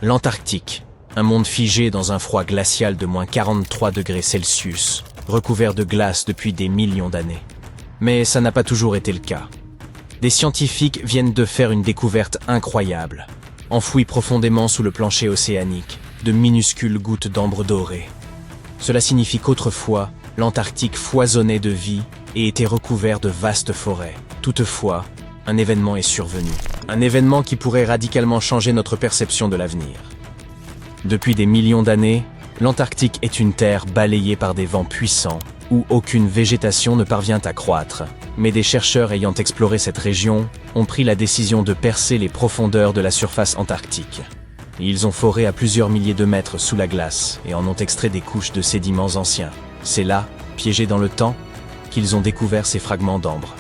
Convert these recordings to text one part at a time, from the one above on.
L'Antarctique, un monde figé dans un froid glacial de moins 43 degrés Celsius, recouvert de glace depuis des millions d'années. Mais ça n'a pas toujours été le cas. Des scientifiques viennent de faire une découverte incroyable. Enfouies profondément sous le plancher océanique, de minuscules gouttes d'ambre dorées. Cela signifie qu'autrefois, l'Antarctique foisonnait de vie et était recouvert de vastes forêts. Toutefois, un événement est survenu. Un événement qui pourrait radicalement changer notre perception de l'avenir. Depuis des millions d'années, l'Antarctique est une terre balayée par des vents puissants, où aucune végétation ne parvient à croître. Mais des chercheurs ayant exploré cette région ont pris la décision de percer les profondeurs de la surface antarctique. Ils ont foré à plusieurs milliers de mètres sous la glace et en ont extrait des couches de sédiments anciens. C'est là, piégés dans le temps, qu'ils ont découvert ces fragments d'ambre.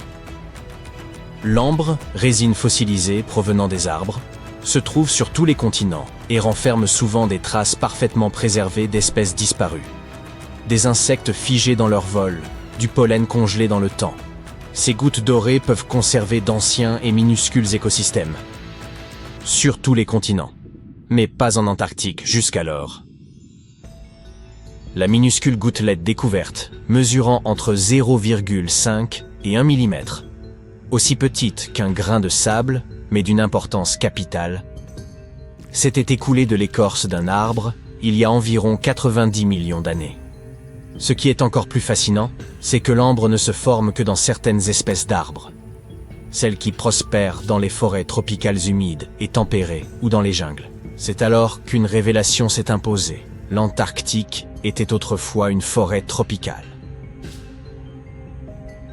L'ambre, résine fossilisée provenant des arbres, se trouve sur tous les continents et renferme souvent des traces parfaitement préservées d'espèces disparues. Des insectes figés dans leur vol, du pollen congelé dans le temps. Ces gouttes dorées peuvent conserver d'anciens et minuscules écosystèmes. Sur tous les continents, mais pas en Antarctique jusqu'alors. La minuscule gouttelette découverte, mesurant entre 0,5 et 1 mm, aussi petite qu'un grain de sable, mais d'une importance capitale, s'était écoulée de l'écorce d'un arbre il y a environ 90 millions d'années. Ce qui est encore plus fascinant, c'est que l'ambre ne se forme que dans certaines espèces d'arbres. Celles qui prospèrent dans les forêts tropicales humides et tempérées ou dans les jungles. C'est alors qu'une révélation s'est imposée. L'Antarctique était autrefois une forêt tropicale.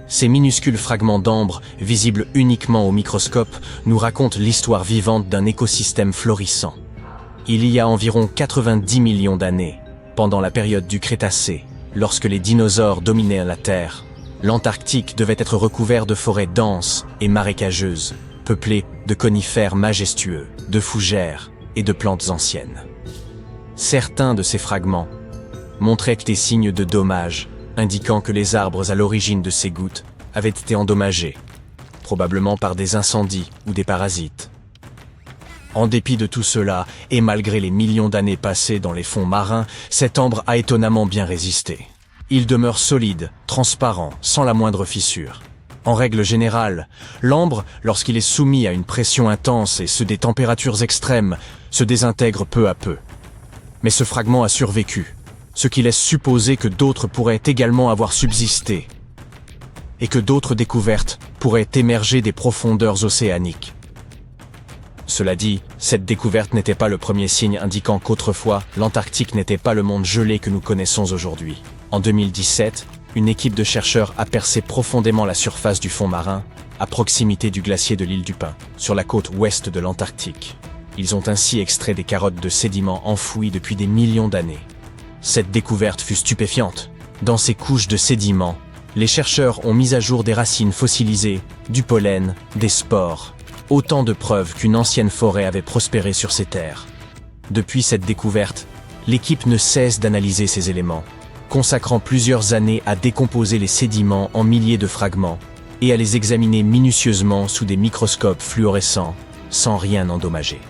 Ces minuscules fragments d'ambre, visibles uniquement au microscope, nous racontent l'histoire vivante d'un écosystème florissant. Il y a environ 90 millions d'années, pendant la période du Crétacé, lorsque les dinosaures dominaient la Terre, l'Antarctique devait être recouvert de forêts denses et marécageuses, peuplées de conifères majestueux, de fougères et de plantes anciennes. Certains de ces fragments montraient des signes de dommages, indiquant que les arbres à l'origine de ces gouttes avaient été endommagés, probablement par des incendies ou des parasites. En dépit de tout cela, et malgré les millions d'années passées dans les fonds marins, cet ambre a étonnamment bien résisté. Il demeure solide, transparent, sans la moindre fissure. En règle générale, l'ambre, lorsqu'il est soumis à une pression intense et des températures extrêmes, se désintègre peu à peu. Mais ce fragment a survécu, ce qui laisse supposer que d'autres pourraient également avoir subsisté, et que d'autres découvertes pourraient émerger des profondeurs océaniques. Cela dit, cette découverte n'était pas le premier signe indiquant qu'autrefois, l'Antarctique n'était pas le monde gelé que nous connaissons aujourd'hui. En 2017, une équipe de chercheurs a percé profondément la surface du fond marin, à proximité du glacier de l'île du Pin, sur la côte ouest de l'Antarctique. Ils ont ainsi extrait des carottes de sédiments enfouis depuis des millions d'années. Cette découverte fut stupéfiante. Dans ces couches de sédiments, les chercheurs ont mis à jour des racines fossilisées, du pollen, des spores. Autant de preuves qu'une ancienne forêt avait prospéré sur ces terres. Depuis cette découverte, l'équipe ne cesse d'analyser ces éléments, consacrant plusieurs années à décomposer les sédiments en milliers de fragments et à les examiner minutieusement sous des microscopes fluorescents, sans rien endommager.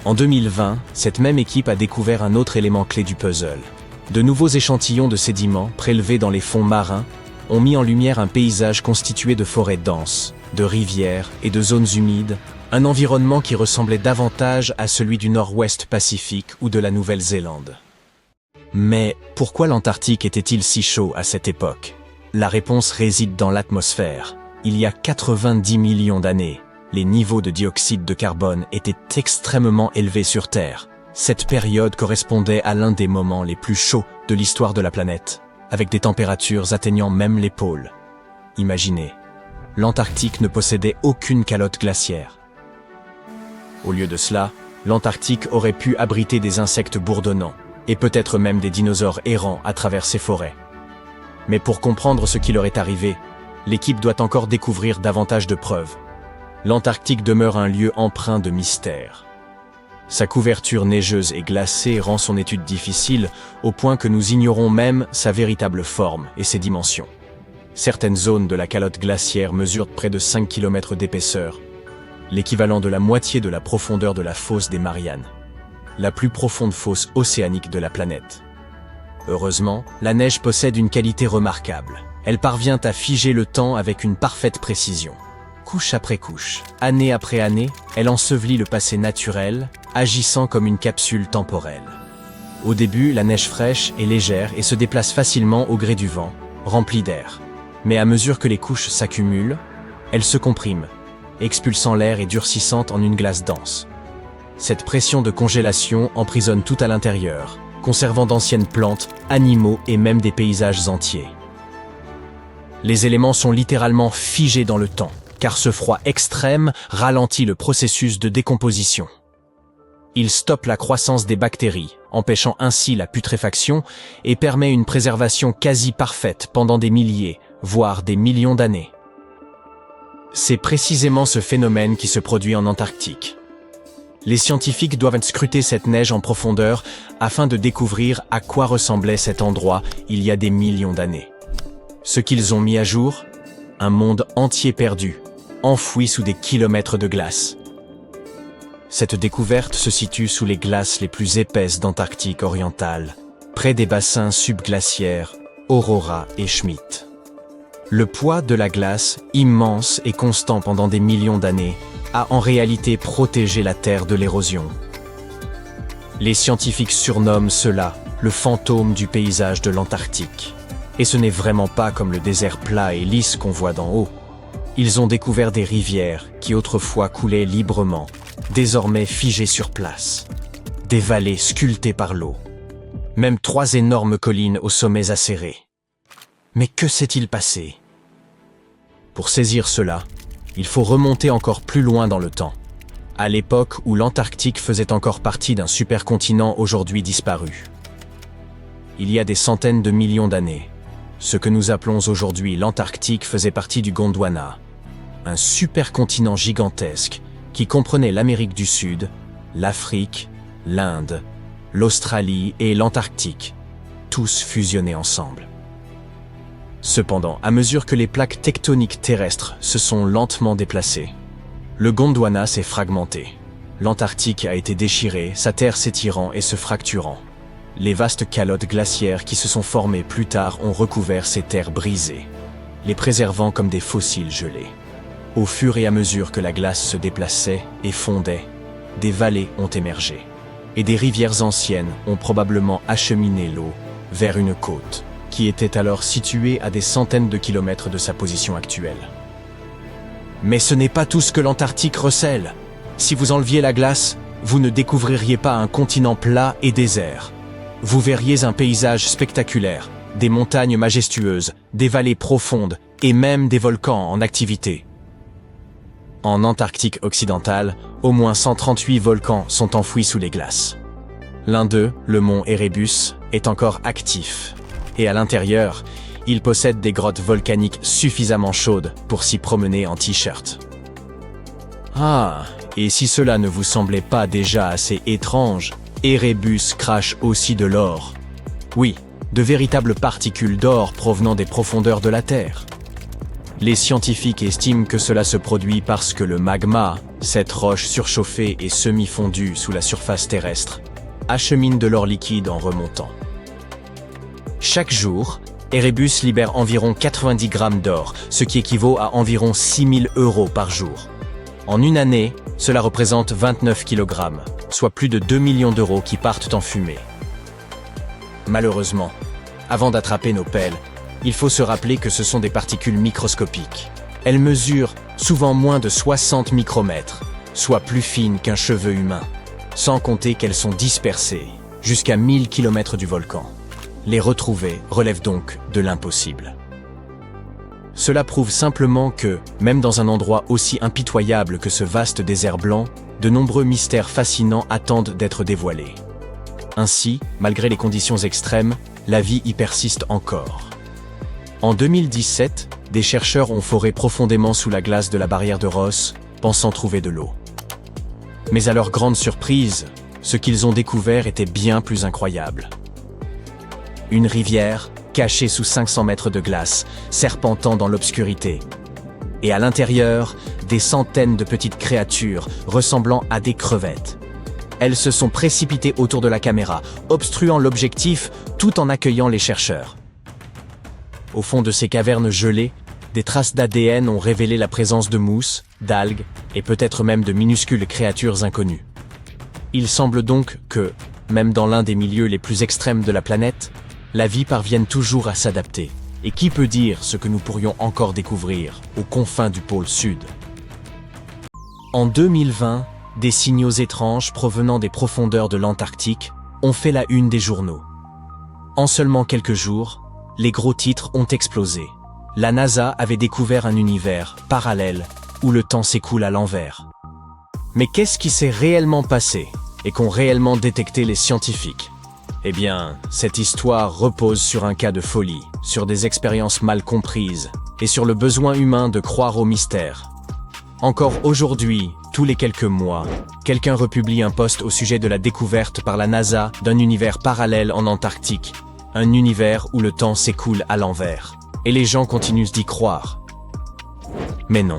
En 2020, cette même équipe a découvert un autre élément clé du puzzle. De nouveaux échantillons de sédiments prélevés dans les fonds marins ont mis en lumière un paysage constitué de forêts denses, de rivières et de zones humides, un environnement qui ressemblait davantage à celui du Nord-Ouest Pacifique ou de la Nouvelle-Zélande. Mais pourquoi l'Antarctique était-il si chaud à cette époque? La réponse réside dans l'atmosphère. Il y a 90 millions d'années, les niveaux de dioxyde de carbone étaient extrêmement élevés sur Terre. Cette période correspondait à l'un des moments les plus chauds de l'histoire de la planète, avec des températures atteignant même les pôles. Imaginez, l'Antarctique ne possédait aucune calotte glaciaire. Au lieu de cela, l'Antarctique aurait pu abriter des insectes bourdonnants, et peut-être même des dinosaures errants à travers ces forêts. Mais pour comprendre ce qui leur est arrivé, l'équipe doit encore découvrir davantage de preuves. L'Antarctique demeure un lieu empreint de mystère. Sa couverture neigeuse et glacée rend son étude difficile, au point que nous ignorons même sa véritable forme et ses dimensions. Certaines zones de la calotte glaciaire mesurent près de 5 km d'épaisseur, l'équivalent de la moitié de la profondeur de la fosse des Mariannes. la plus profonde fosse océanique de la planète. Heureusement, la neige possède une qualité remarquable. Elle parvient à figer le temps avec une parfaite précision. Couche après couche, année après année, elle ensevelit le passé naturel, agissant comme une capsule temporelle. Au début, la neige fraîche est légère et se déplace facilement au gré du vent, remplie d'air. Mais à mesure que les couches s'accumulent, elle se comprime, expulsant l'air et durcissant en une glace dense. Cette pression de congélation emprisonne tout à l'intérieur, conservant d'anciennes plantes, animaux et même des paysages entiers. Les éléments sont littéralement figés dans le temps, car ce froid extrême ralentit le processus de décomposition. Il stoppe la croissance des bactéries, empêchant ainsi la putréfaction et permet une préservation quasi parfaite pendant des milliers, voire des millions d'années. C'est précisément ce phénomène qui se produit en Antarctique. Les scientifiques doivent scruter cette neige en profondeur afin de découvrir à quoi ressemblait cet endroit il y a des millions d'années. Ce qu'ils ont mis à jour, un monde entier perdu, enfoui sous des kilomètres de glace. Cette découverte se situe sous les glaces les plus épaisses d'Antarctique orientale, près des bassins subglaciaires Aurora et Schmidt. Le poids de la glace, immense et constant pendant des millions d'années, a en réalité protégé la Terre de l'érosion. Les scientifiques surnomment cela le fantôme du paysage de l'Antarctique. Et ce n'est vraiment pas comme le désert plat et lisse qu'on voit d'en haut. Ils ont découvert des rivières qui autrefois coulaient librement, désormais figées sur place. Des vallées sculptées par l'eau. Même 3 énormes collines aux sommets acérés. Mais que s'est-il passé? Pour saisir cela, il faut remonter encore plus loin dans le temps, à l'époque où l'Antarctique faisait encore partie d'un supercontinent aujourd'hui disparu. Il y a des centaines de millions d'années, ce que nous appelons aujourd'hui l'Antarctique faisait partie du Gondwana, un supercontinent gigantesque qui comprenait l'Amérique du Sud, l'Afrique, l'Inde, l'Australie et l'Antarctique, tous fusionnés ensemble. Cependant, à mesure que les plaques tectoniques terrestres se sont lentement déplacées, le Gondwana s'est fragmenté. L'Antarctique a été déchiré, sa terre s'étirant et se fracturant. Les vastes calottes glaciaires qui se sont formées plus tard ont recouvert ces terres brisées, les préservant comme des fossiles gelés. Au fur et à mesure que la glace se déplaçait et fondait, des vallées ont émergé, et des rivières anciennes ont probablement acheminé l'eau vers une côte, qui était alors située à des centaines de kilomètres de sa position actuelle. Mais ce n'est pas tout ce que l'Antarctique recèle. Si vous enleviez la glace, vous ne découvririez pas un continent plat et désert. Vous verriez un paysage spectaculaire, des montagnes majestueuses, des vallées profondes et même des volcans en activité. En Antarctique occidentale, au moins 138 volcans sont enfouis sous les glaces. L'un d'eux, le mont Erebus, est encore actif. Et à l'intérieur, il possède des grottes volcaniques suffisamment chaudes pour s'y promener en t-shirt. Ah, et si cela ne vous semblait pas déjà assez étrange, Erebus crache aussi de l'or. Oui, de véritables particules d'or provenant des profondeurs de la Terre. Les scientifiques estiment que cela se produit parce que le magma, cette roche surchauffée et semi-fondue sous la surface terrestre, achemine de l'or liquide en remontant. Chaque jour, Erebus libère environ 90 grammes d'or, ce qui équivaut à environ 6 000 € par jour. En une année, cela représente 29 kg, soit plus de 2 millions d'euros qui partent en fumée. Malheureusement, avant d'attraper nos pelles, il faut se rappeler que ce sont des particules microscopiques. Elles mesurent souvent moins de 60 micromètres, soit plus fines qu'un cheveu humain, sans compter qu'elles sont dispersées jusqu'à 1000 km du volcan. Les retrouver relève donc de l'impossible. Cela prouve simplement que, même dans un endroit aussi impitoyable que ce vaste désert blanc, de nombreux mystères fascinants attendent d'être dévoilés. Ainsi, malgré les conditions extrêmes, la vie y persiste encore. En 2017, des chercheurs ont foré profondément sous la glace de la barrière de Ross, pensant trouver de l'eau. Mais à leur grande surprise, ce qu'ils ont découvert était bien plus incroyable. Une rivière, cachée sous 500 mètres de glace, serpentant dans l'obscurité. Et à l'intérieur, des centaines de petites créatures ressemblant à des crevettes. Elles se sont précipitées autour de la caméra, obstruant l'objectif tout en accueillant les chercheurs. Au fond de ces cavernes gelées, des traces d'ADN ont révélé la présence de mousse, d'algues et peut-être même de minuscules créatures inconnues. Il semble donc que, même dans l'un des milieux les plus extrêmes de la planète, la vie parvienne toujours à s'adapter. Et qui peut dire ce que nous pourrions encore découvrir aux confins du pôle Sud? En 2020, des signaux étranges provenant des profondeurs de l'Antarctique ont fait la une des journaux. En seulement quelques jours, les gros titres ont explosé. La NASA avait découvert un univers parallèle où le temps s'écoule à l'envers. Mais qu'est-ce qui s'est réellement passé et qu'ont réellement détecté les scientifiques? Eh bien, cette histoire repose sur un cas de folie, sur des expériences mal comprises et sur le besoin humain de croire au mystère. Encore aujourd'hui, tous les quelques mois, quelqu'un republie un post au sujet de la découverte par la NASA d'un univers parallèle en Antarctique, un univers où le temps s'écoule à l'envers. Et les gens continuent d'y croire. Mais non,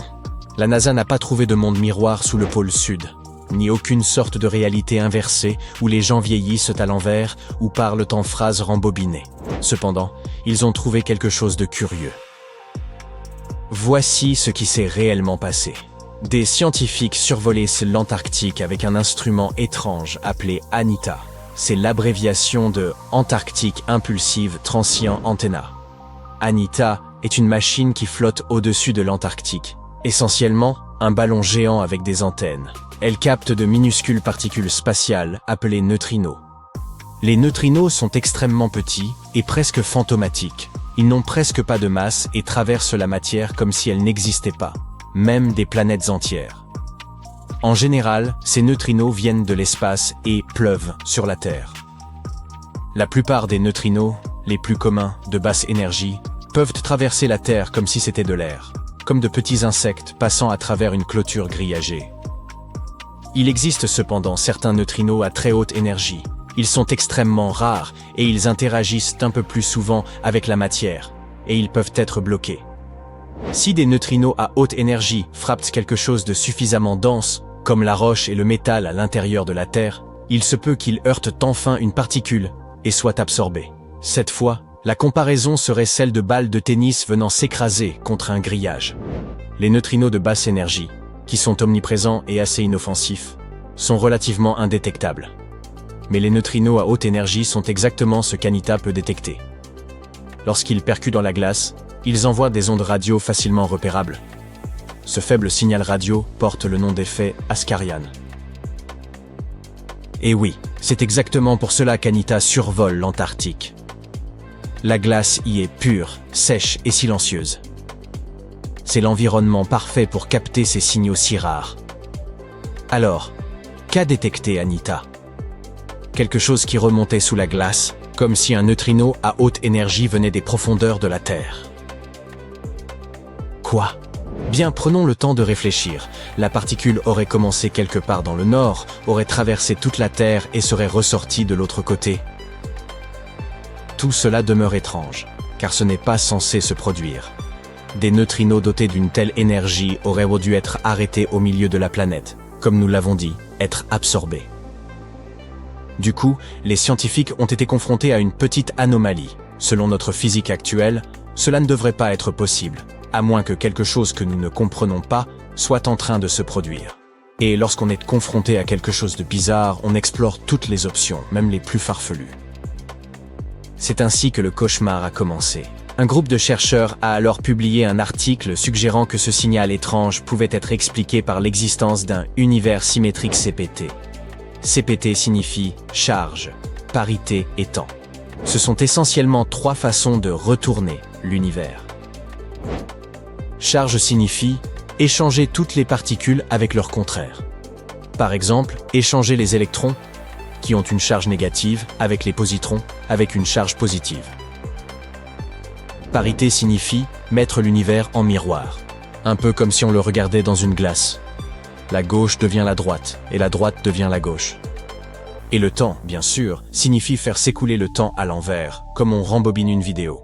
la NASA n'a pas trouvé de monde miroir sous le pôle Sud, ni aucune sorte de réalité inversée où les gens vieillissent à l'envers ou parlent en phrases rembobinées. Cependant, ils ont trouvé quelque chose de curieux. Voici ce qui s'est réellement passé. Des scientifiques survolaient l'Antarctique avec un instrument étrange appelé ANITA. C'est l'abréviation de Antarctic Impulsive Transient Antenna. ANITA est une machine qui flotte au-dessus de l'Antarctique. Essentiellement, un ballon géant avec des antennes. Elle capte de minuscules particules spatiales appelées neutrinos. Les neutrinos sont extrêmement petits et presque fantomatiques. Ils n'ont presque pas de masse et traversent la matière comme si elle n'existait pas, même des planètes entières. En général, ces neutrinos viennent de l'espace et pleuvent sur la Terre. La plupart des neutrinos, les plus communs, de basse énergie, peuvent traverser la Terre comme si c'était de l'air, comme de petits insectes passant à travers une clôture grillagée. Il existe cependant certains neutrinos à très haute énergie. Ils sont extrêmement rares et ils interagissent un peu plus souvent avec la matière, et ils peuvent être bloqués. Si des neutrinos à haute énergie frappent quelque chose de suffisamment dense, comme la roche et le métal à l'intérieur de la Terre, il se peut qu'ils heurtent enfin une particule et soient absorbés. Cette fois, la comparaison serait celle de balles de tennis venant s'écraser contre un grillage. Les neutrinos de basse énergie, qui sont omniprésents et assez inoffensifs, sont relativement indétectables. Mais les neutrinos à haute énergie sont exactement ce qu'ANITA peut détecter. Lorsqu'ils percutent dans la glace, ils envoient des ondes radio facilement repérables. Ce faible signal radio porte le nom d'effet Ascarian. Et oui, c'est exactement pour cela qu'ANITA survole l'Antarctique. La glace y est pure, sèche et silencieuse. C'est l'environnement parfait pour capter ces signaux si rares. Alors, qu'a détecté ANITA? Quelque chose qui remontait sous la glace, comme si un neutrino à haute énergie venait des profondeurs de la Terre. Quoi? Bien, prenons le temps de réfléchir. La particule aurait commencé quelque part dans le nord, aurait traversé toute la Terre et serait ressortie de l'autre côté. Tout cela demeure étrange, car ce n'est pas censé se produire. Des neutrinos dotés d'une telle énergie auraient dû être arrêtés au milieu de la planète, comme nous l'avons dit, être absorbés. Du coup, les scientifiques ont été confrontés à une petite anomalie. Selon notre physique actuelle, cela ne devrait pas être possible, à moins que quelque chose que nous ne comprenons pas soit en train de se produire. Et lorsqu'on est confronté à quelque chose de bizarre, on explore toutes les options, même les plus farfelues. C'est ainsi que le cauchemar a commencé. Un groupe de chercheurs a alors publié un article suggérant que ce signal étrange pouvait être expliqué par l'existence d'un univers symétrique CPT. CPT signifie charge, parité et temps. Ce sont essentiellement trois façons de retourner l'univers. Charge signifie échanger toutes les particules avec leur contraire. Par exemple, échanger les électrons, qui ont une charge négative, avec les positrons, avec une charge positive. Parité signifie mettre l'univers en miroir, un peu comme si on le regardait dans une glace. La gauche devient la droite, et la droite devient la gauche. Et le temps, bien sûr, signifie faire s'écouler le temps à l'envers, comme on rembobine une vidéo.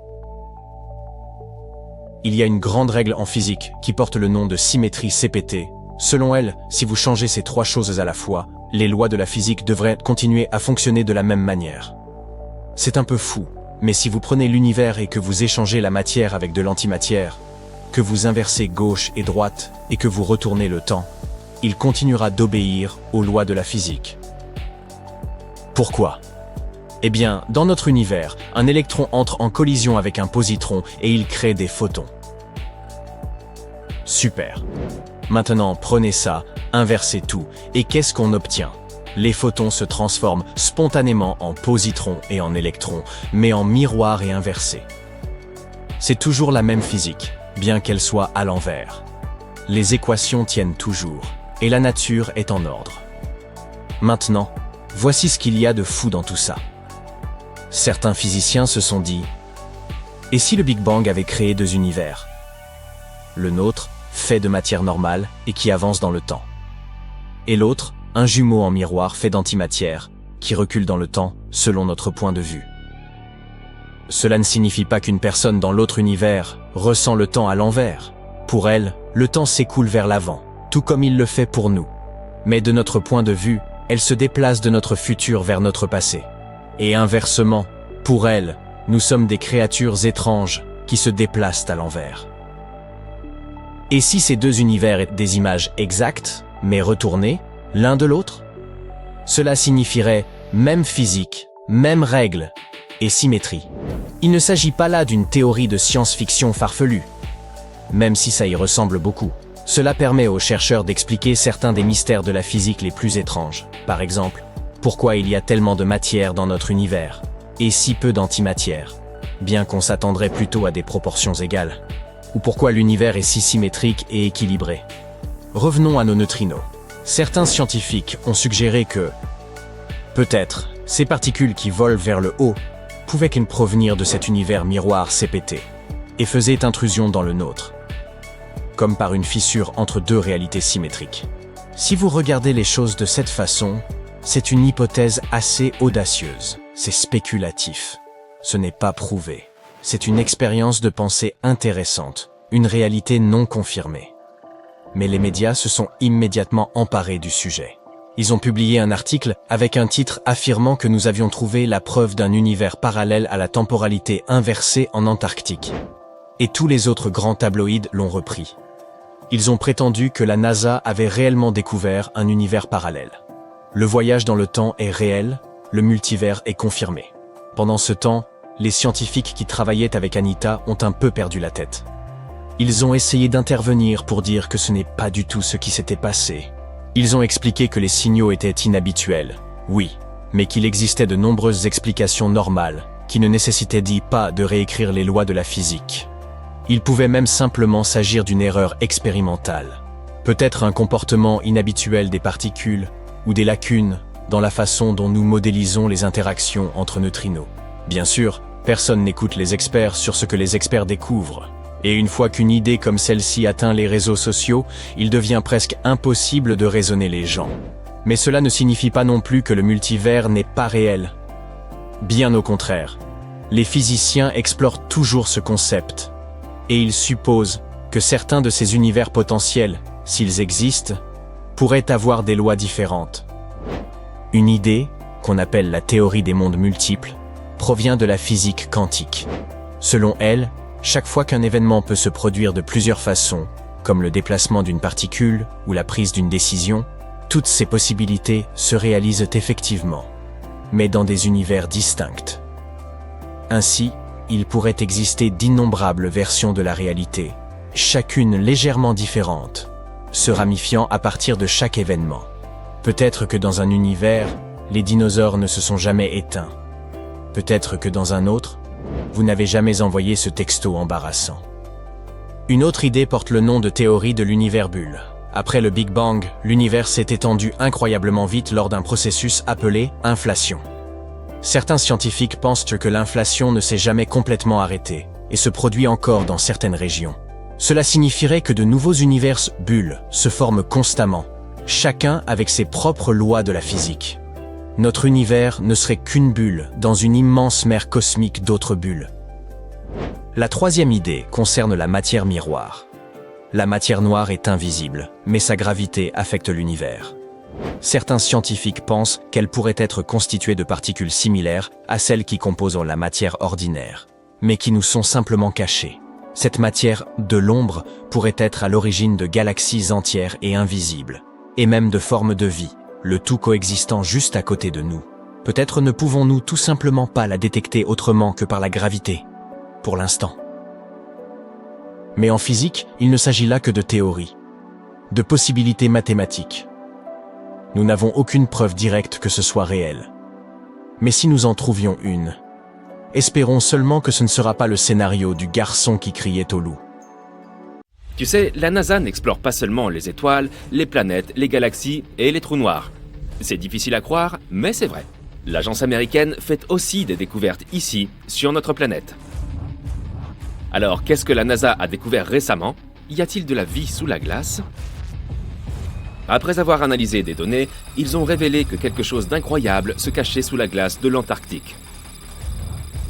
Il y a une grande règle en physique qui porte le nom de symétrie CPT. Selon elle, si vous changez ces trois choses à la fois, les lois de la physique devraient continuer à fonctionner de la même manière. C'est un peu fou, mais si vous prenez l'univers et que vous échangez la matière avec de l'antimatière, que vous inversez gauche et droite et que vous retournez le temps, il continuera d'obéir aux lois de la physique. Pourquoi ? Eh bien, dans notre univers, un électron entre en collision avec un positron et il crée des photons. Super. Maintenant, prenez ça, inversez tout, et qu'est-ce qu'on obtient ? Les photons se transforment spontanément en positrons et en électrons, mais en miroir et inversés. C'est toujours la même physique, bien qu'elle soit à l'envers. Les équations tiennent toujours, et la nature est en ordre. Maintenant, voici ce qu'il y a de fou dans tout ça. Certains physiciens se sont dit « Et si le Big Bang avait créé deux univers ? Le nôtre, fait de matière normale et qui avance dans le temps. Et l'autre, un jumeau en miroir fait d'antimatière, qui recule dans le temps selon notre point de vue. Cela ne signifie pas qu'une personne dans l'autre univers ressent le temps à l'envers. Pour elle, le temps s'écoule vers l'avant, tout comme il le fait pour nous. Mais de notre point de vue, elle se déplace de notre futur vers notre passé. Et inversement, pour elle, nous sommes des créatures étranges qui se déplacent à l'envers. Et si ces deux univers étaient des images exactes, mais retournées, l'un de l'autre ? Cela signifierait même physique, même règles et symétrie. Il ne s'agit pas là d'une théorie de science-fiction farfelue, même si ça y ressemble beaucoup. Cela permet aux chercheurs d'expliquer certains des mystères de la physique les plus étranges. Par exemple, pourquoi il y a tellement de matière dans notre univers et si peu d'antimatière, bien qu'on s'attendrait plutôt à des proportions égales. Ou pourquoi l'univers est si symétrique et équilibré. Revenons à nos neutrinos. Certains scientifiques ont suggéré que, peut-être, ces particules qui volent vers le haut pouvaient provenir de cet univers miroir CPT et faisaient intrusion dans le nôtre, comme par une fissure entre deux réalités symétriques. Si vous regardez les choses de cette façon, c'est une hypothèse assez audacieuse. C'est spéculatif. Ce n'est pas prouvé. C'est une expérience de pensée intéressante, une réalité non confirmée. Mais les médias se sont immédiatement emparés du sujet. Ils ont publié un article avec un titre affirmant que nous avions trouvé la preuve d'un univers parallèle à la temporalité inversée en Antarctique. Et tous les autres grands tabloïds l'ont repris. Ils ont prétendu que la NASA avait réellement découvert un univers parallèle. Le voyage dans le temps est réel, le multivers est confirmé. Pendant ce temps, les scientifiques qui travaillaient avec Anita ont un peu perdu la tête. Ils ont essayé d'intervenir pour dire que ce n'est pas du tout ce qui s'était passé. Ils ont expliqué que les signaux étaient inhabituels, oui, mais qu'il existait de nombreuses explications normales, qui ne nécessitaient pas de réécrire les lois de la physique. Il pouvait même simplement s'agir d'une erreur expérimentale. Peut-être un comportement inhabituel des particules, ou des lacunes dans la façon dont nous modélisons les interactions entre neutrinos. Bien sûr, personne n'écoute les experts sur ce que les experts découvrent. Et une fois qu'une idée comme celle-ci atteint les réseaux sociaux, il devient presque impossible de raisonner les gens. Mais cela ne signifie pas non plus que le multivers n'est pas réel. Bien au contraire, les physiciens explorent toujours ce concept. Et ils supposent que certains de ces univers potentiels, s'ils existent, pourraient avoir des lois différentes. Une idée, qu'on appelle la théorie des mondes multiples, provient de la physique quantique. Selon elle, chaque fois qu'un événement peut se produire de plusieurs façons, comme le déplacement d'une particule ou la prise d'une décision, toutes ces possibilités se réalisent effectivement, mais dans des univers distincts. Ainsi, il pourrait exister d'innombrables versions de la réalité, chacune légèrement différente, se ramifiant à partir de chaque événement. Peut-être que dans un univers, les dinosaures ne se sont jamais éteints. Peut-être que dans un autre, vous n'avez jamais envoyé ce texto embarrassant. Une autre idée porte le nom de théorie de l'univers bulle. Après le Big Bang, l'univers s'est étendu incroyablement vite lors d'un processus appelé inflation. Certains scientifiques pensent que l'inflation ne s'est jamais complètement arrêtée et se produit encore dans certaines régions. Cela signifierait que de nouveaux univers bulles se forment constamment, chacun avec ses propres lois de la physique. Notre univers ne serait qu'une bulle dans une immense mer cosmique d'autres bulles. La troisième idée concerne la matière miroir. La matière noire est invisible, mais sa gravité affecte l'univers. Certains scientifiques pensent qu'elle pourrait être constituée de particules similaires à celles qui composent la matière ordinaire, mais qui nous sont simplement cachées. Cette matière de l'ombre pourrait être à l'origine de galaxies entières et invisibles, et même de formes de vie, le tout coexistant juste à côté de nous. Peut-être ne pouvons-nous tout simplement pas la détecter autrement que par la gravité, pour l'instant. Mais en physique, il ne s'agit là que de théories, de possibilités mathématiques. Nous n'avons aucune preuve directe que ce soit réel. Mais si nous en trouvions une, espérons seulement que ce ne sera pas le scénario du garçon qui criait au loup. Tu sais, la NASA n'explore pas seulement les étoiles, les planètes, les galaxies et les trous noirs. C'est difficile à croire, mais c'est vrai. L'agence américaine fait aussi des découvertes ici, sur notre planète. Alors, qu'est-ce que la NASA a découvert récemment? Y a-t-il de la vie sous la glace? Après avoir analysé des données, ils ont révélé que quelque chose d'incroyable se cachait sous la glace de l'Antarctique.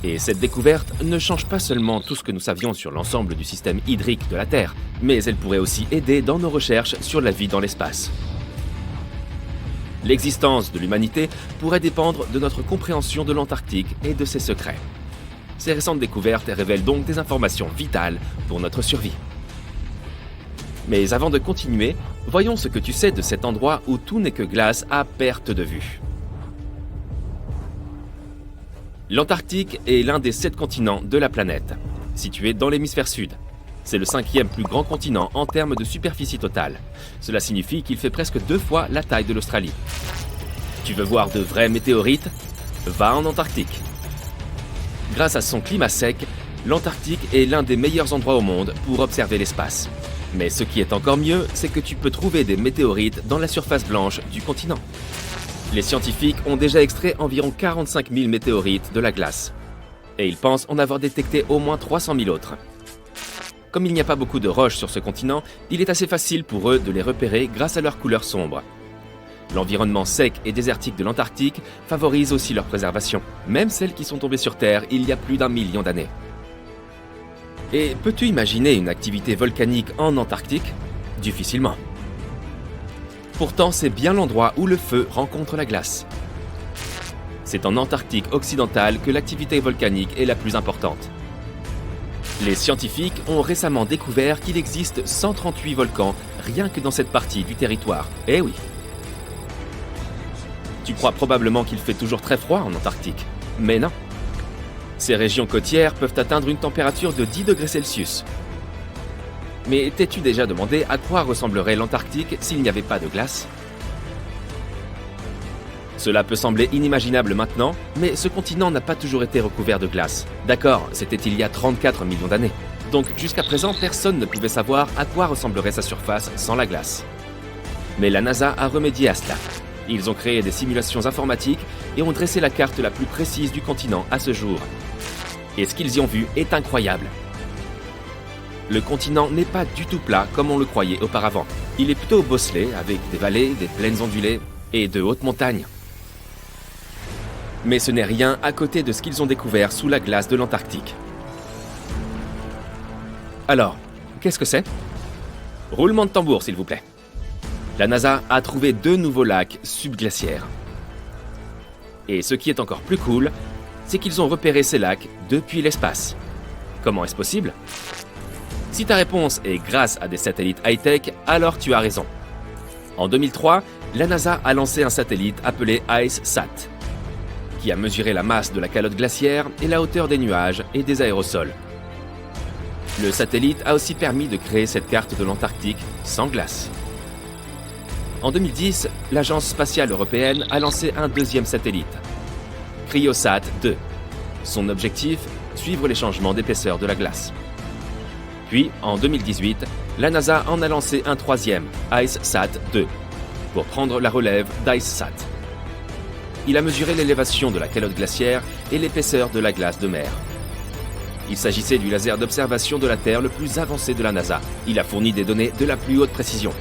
Et cette découverte ne change pas seulement tout ce que nous savions sur l'ensemble du système hydrique de la Terre, mais elle pourrait aussi aider dans nos recherches sur la vie dans l'espace. L'existence de l'humanité pourrait dépendre de notre compréhension de l'Antarctique et de ses secrets. Ces récentes découvertes révèlent donc des informations vitales pour notre survie. Mais avant de continuer, voyons ce que tu sais de cet endroit où tout n'est que glace à perte de vue. L'Antarctique est l'un des 7 continents de la planète, situé dans l'hémisphère sud. C'est le 5e plus grand continent en termes de superficie totale. Cela signifie qu'il fait presque 2 fois la taille de l'Australie. Tu veux voir de vrais météorites? Va en Antarctique. Grâce à son climat sec, l'Antarctique est l'un des meilleurs endroits au monde pour observer l'espace. Mais ce qui est encore mieux, c'est que tu peux trouver des météorites dans la surface blanche du continent. Les scientifiques ont déjà extrait environ 45 000 météorites de la glace. Et ils pensent en avoir détecté au moins 300 000 autres. Comme il n'y a pas beaucoup de roches sur ce continent, il est assez facile pour eux de les repérer grâce à leur couleur sombre. L'environnement sec et désertique de l'Antarctique favorise aussi leur préservation, même celles qui sont tombées sur Terre il y a plus d'1 million d'années. Et peux-tu imaginer une activité volcanique en Antarctique? Difficilement. Pourtant, c'est bien l'endroit où le feu rencontre la glace. C'est en Antarctique occidentale que l'activité volcanique est la plus importante. Les scientifiques ont récemment découvert qu'il existe 138 volcans rien que dans cette partie du territoire. Eh oui! Tu crois probablement qu'il fait toujours très froid en Antarctique, mais non. Ces régions côtières peuvent atteindre une température de 10 degrés Celsius. Mais t'es-tu déjà demandé à quoi ressemblerait l'Antarctique s'il n'y avait pas de glace? Cela peut sembler inimaginable maintenant, mais ce continent n'a pas toujours été recouvert de glace. D'accord, c'était il y a 34 millions d'années. Donc jusqu'à présent, personne ne pouvait savoir à quoi ressemblerait sa surface sans la glace. Mais la NASA a remédié à cela. Ils ont créé des simulations informatiques et ont dressé la carte la plus précise du continent à ce jour. Et ce qu'ils y ont vu est incroyable. Le continent n'est pas du tout plat comme on le croyait auparavant. Il est plutôt bosselé avec des vallées, des plaines ondulées et de hautes montagnes. Mais ce n'est rien à côté de ce qu'ils ont découvert sous la glace de l'Antarctique. Alors, qu'est-ce que c'est? Roulement de tambour, s'il vous plaît. La NASA a trouvé 2 nouveaux lacs subglaciaires. Et ce qui est encore plus cool, c'est qu'ils ont repéré ces lacs depuis l'espace. Comment est-ce possible? Si ta réponse est grâce à des satellites high-tech, alors tu as raison. En 2003, la NASA a lancé un satellite appelé IceSat, qui a mesuré la masse de la calotte glaciaire et la hauteur des nuages et des aérosols. Le satellite a aussi permis de créer cette carte de l'Antarctique sans glace. En 2010, l'Agence spatiale européenne a lancé un 2e satellite, Cryosat 2. Son objectif, suivre les changements d'épaisseur de la glace. Puis, en 2018, la NASA en a lancé un 3e, IceSat 2, pour prendre la relève d'IceSat. Il a mesuré l'élévation de la calotte glaciaire et l'épaisseur de la glace de mer. Il s'agissait du laser d'observation de la Terre le plus avancé de la NASA. Il a fourni des données de la plus haute précision.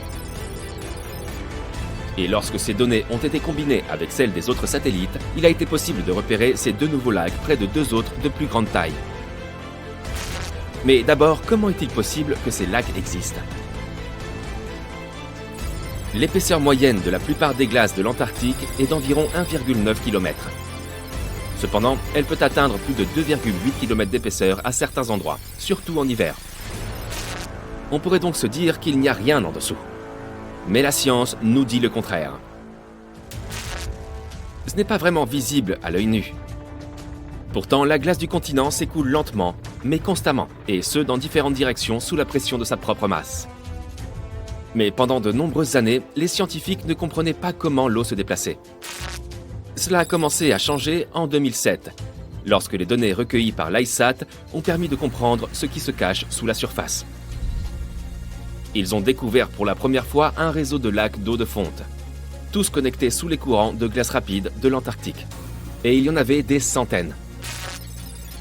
Et lorsque ces données ont été combinées avec celles des autres satellites, il a été possible de repérer ces 2 nouveaux lacs près de 2 autres de plus grande taille. Mais d'abord, comment est-il possible que ces lacs existent? L'épaisseur moyenne de la plupart des glaces de l'Antarctique est d'environ 1,9 km. Cependant, elle peut atteindre plus de 2,8 km d'épaisseur à certains endroits, surtout en hiver. On pourrait donc se dire qu'il n'y a rien en dessous. Mais la science nous dit le contraire. Ce n'est pas vraiment visible à l'œil nu. Pourtant, la glace du continent s'écoule lentement, mais constamment, et ce dans différentes directions sous la pression de sa propre masse. Mais pendant de nombreuses années, les scientifiques ne comprenaient pas comment l'eau se déplaçait. Cela a commencé à changer en 2007, lorsque les données recueillies par l'ICESat ont permis de comprendre ce qui se cache sous la surface. Ils ont découvert pour la première fois un réseau de lacs d'eau de fonte, tous connectés sous les courants de glace rapide de l'Antarctique. Et il y en avait des centaines.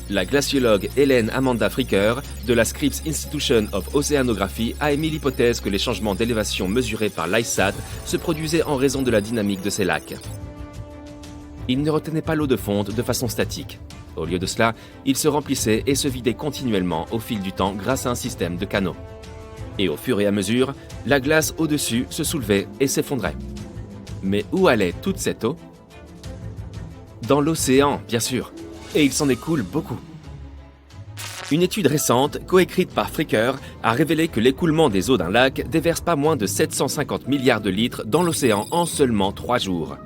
La glaciologue Hélène Amanda Fricker de la Scripps Institution of Oceanography a émis l'hypothèse que les changements d'élévation mesurés par l'ICESat se produisaient en raison de la dynamique de ces lacs. Ils ne retenaient pas l'eau de fonte de façon statique. Au lieu de cela, ils se remplissaient et se vidaient continuellement au fil du temps grâce à un système de canaux. Et au fur et à mesure, la glace au-dessus se soulevait et s'effondrait. Mais où allait toute cette eau ? Dans l'océan, bien sûr. Et il s'en écoule beaucoup. Une étude récente, coécrite par Fricker, a révélé que l'écoulement des eaux d'un lac déverse pas moins de 750 milliards de litres dans l'océan en seulement 3 jours.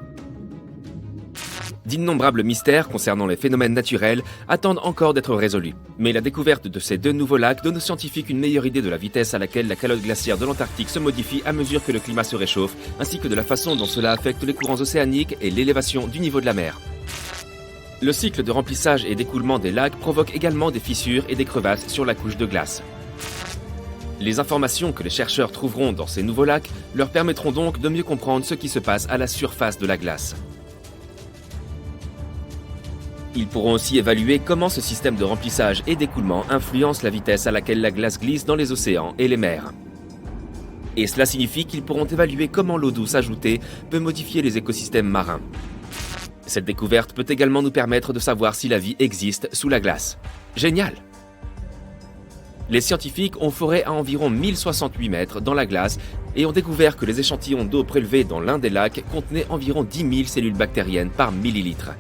D'innombrables mystères concernant les phénomènes naturels attendent encore d'être résolus. Mais la découverte de ces 2 nouveaux lacs donne aux scientifiques une meilleure idée de la vitesse à laquelle la calotte glaciaire de l'Antarctique se modifie à mesure que le climat se réchauffe, ainsi que de la façon dont cela affecte les courants océaniques et l'élévation du niveau de la mer. Le cycle de remplissage et d'écoulement des lacs provoque également des fissures et des crevasses sur la couche de glace. Les informations que les chercheurs trouveront dans ces nouveaux lacs leur permettront donc de mieux comprendre ce qui se passe à la surface de la glace. Ils pourront aussi évaluer comment ce système de remplissage et d'écoulement influence la vitesse à laquelle la glace glisse dans les océans et les mers. Et cela signifie qu'ils pourront évaluer comment l'eau douce ajoutée peut modifier les écosystèmes marins. Cette découverte peut également nous permettre de savoir si la vie existe sous la glace. Génial! Les scientifiques ont foré à environ 1068 mètres dans la glace et ont découvert que les échantillons d'eau prélevés dans l'un des lacs contenaient environ 10 000 cellules bactériennes par millilitre.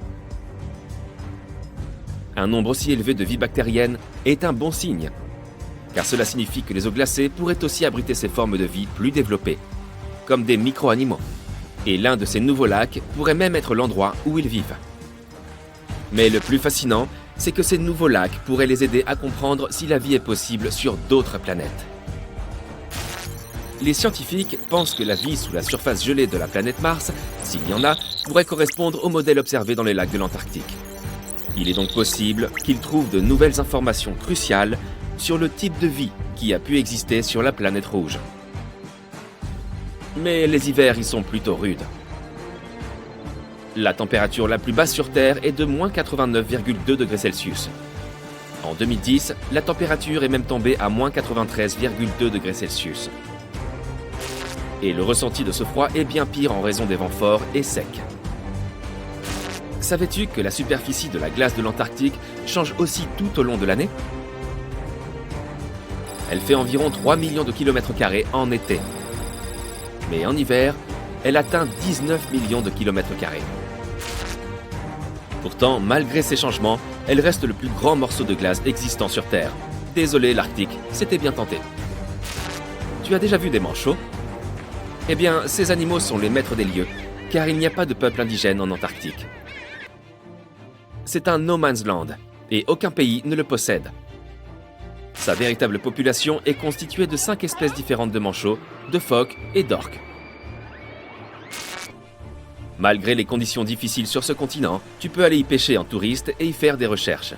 Un nombre aussi élevé de vie bactérienne est un bon signe, car cela signifie que les eaux glacées pourraient aussi abriter ces formes de vie plus développées, comme des micro-animaux. Et l'un de ces nouveaux lacs pourrait même être l'endroit où ils vivent. Mais le plus fascinant, c'est que ces nouveaux lacs pourraient les aider à comprendre si la vie est possible sur d'autres planètes. Les scientifiques pensent que la vie sous la surface gelée de la planète Mars, s'il y en a, pourrait correspondre au modèle observé dans les lacs de l'Antarctique. Il est donc possible qu'ils trouvent de nouvelles informations cruciales sur le type de vie qui a pu exister sur la planète rouge. Mais les hivers y sont plutôt rudes. La température la plus basse sur Terre est de moins 89,2 degrés Celsius. En 2010, la température est même tombée à moins 93,2 degrés Celsius. Et le ressenti de ce froid est bien pire en raison des vents forts et secs. Savais-tu que la superficie de la glace de l'Antarctique change aussi tout au long de l'année ? Elle fait environ 3 millions de kilomètres carrés en été. Mais en hiver, elle atteint 19 millions de kilomètres carrés. Pourtant, malgré ces changements, elle reste le plus grand morceau de glace existant sur Terre. Désolé l'Arctique, c'était bien tenté. Tu as déjà vu des manchots ? Eh bien, ces animaux sont les maîtres des lieux, car il n'y a pas de peuple indigène en Antarctique. C'est un no man's land, et aucun pays ne le possède. Sa véritable population est constituée de 5 espèces différentes de manchots, de phoques et d'orques. Malgré les conditions difficiles sur ce continent, tu peux aller y pêcher en touriste et y faire des recherches.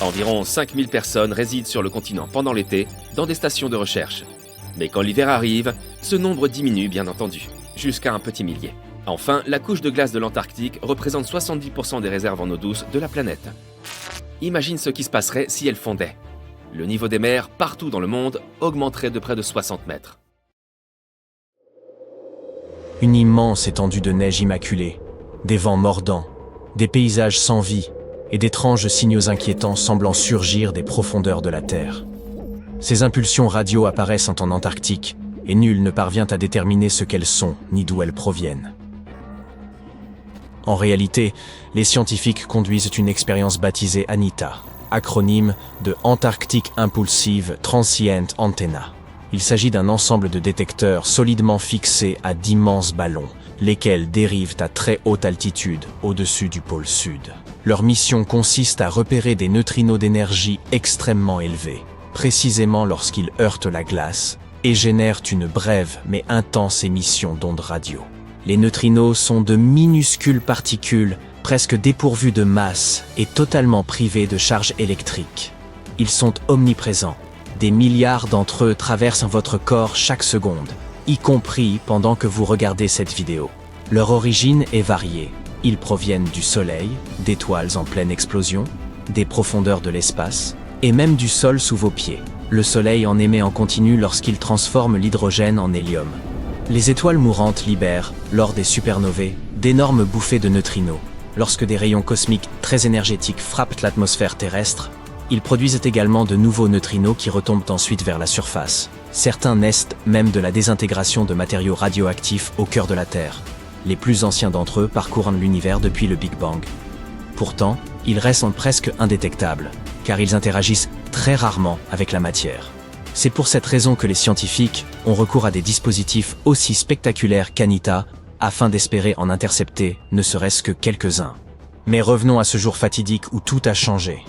Environ 5000 personnes résident sur le continent pendant l'été dans des stations de recherche. Mais quand l'hiver arrive, ce nombre diminue bien entendu, jusqu'à un petit millier. Enfin, la couche de glace de l'Antarctique représente 70% des réserves en eau douce de la planète. Imagine ce qui se passerait si elle fondait. Le niveau des mers, partout dans le monde, augmenterait de près de 60 mètres. Une immense étendue de neige immaculée, des vents mordants, des paysages sans vie et d'étranges signaux inquiétants semblant surgir des profondeurs de la Terre. Ces impulsions radio apparaissent en Antarctique et nul ne parvient à déterminer ce qu'elles sont ni d'où elles proviennent. En réalité, les scientifiques conduisent une expérience baptisée ANITA, acronyme de Antarctic Impulsive Transient Antenna. Il s'agit d'un ensemble de détecteurs solidement fixés à d'immenses ballons, lesquels dérivent à très haute altitude au-dessus du pôle sud. Leur mission consiste à repérer des neutrinos d'énergie extrêmement élevée, précisément lorsqu'ils heurtent la glace et génèrent une brève mais intense émission d'ondes radio. Les neutrinos sont de minuscules particules, presque dépourvues de masse et totalement privées de charge électrique. Ils sont omniprésents. Des milliards d'entre eux traversent votre corps chaque seconde, y compris pendant que vous regardez cette vidéo. Leur origine est variée. Ils proviennent du Soleil, d'étoiles en pleine explosion, des profondeurs de l'espace, et même du sol sous vos pieds. Le Soleil en émet en continu lorsqu'il transforme l'hydrogène en hélium. Les étoiles mourantes libèrent, lors des supernovae, d'énormes bouffées de neutrinos. Lorsque des rayons cosmiques très énergétiques frappent l'atmosphère terrestre, ils produisent également de nouveaux neutrinos qui retombent ensuite vers la surface. Certains naissent même de la désintégration de matériaux radioactifs au cœur de la Terre. Les plus anciens d'entre eux parcourent l'univers depuis le Big Bang. Pourtant, ils restent presque indétectables, car ils interagissent très rarement avec la matière. C'est pour cette raison que les scientifiques ont recours à des dispositifs aussi spectaculaires qu'ANITA, afin d'espérer en intercepter ne serait-ce que quelques-uns. Mais revenons à ce jour fatidique où tout a changé.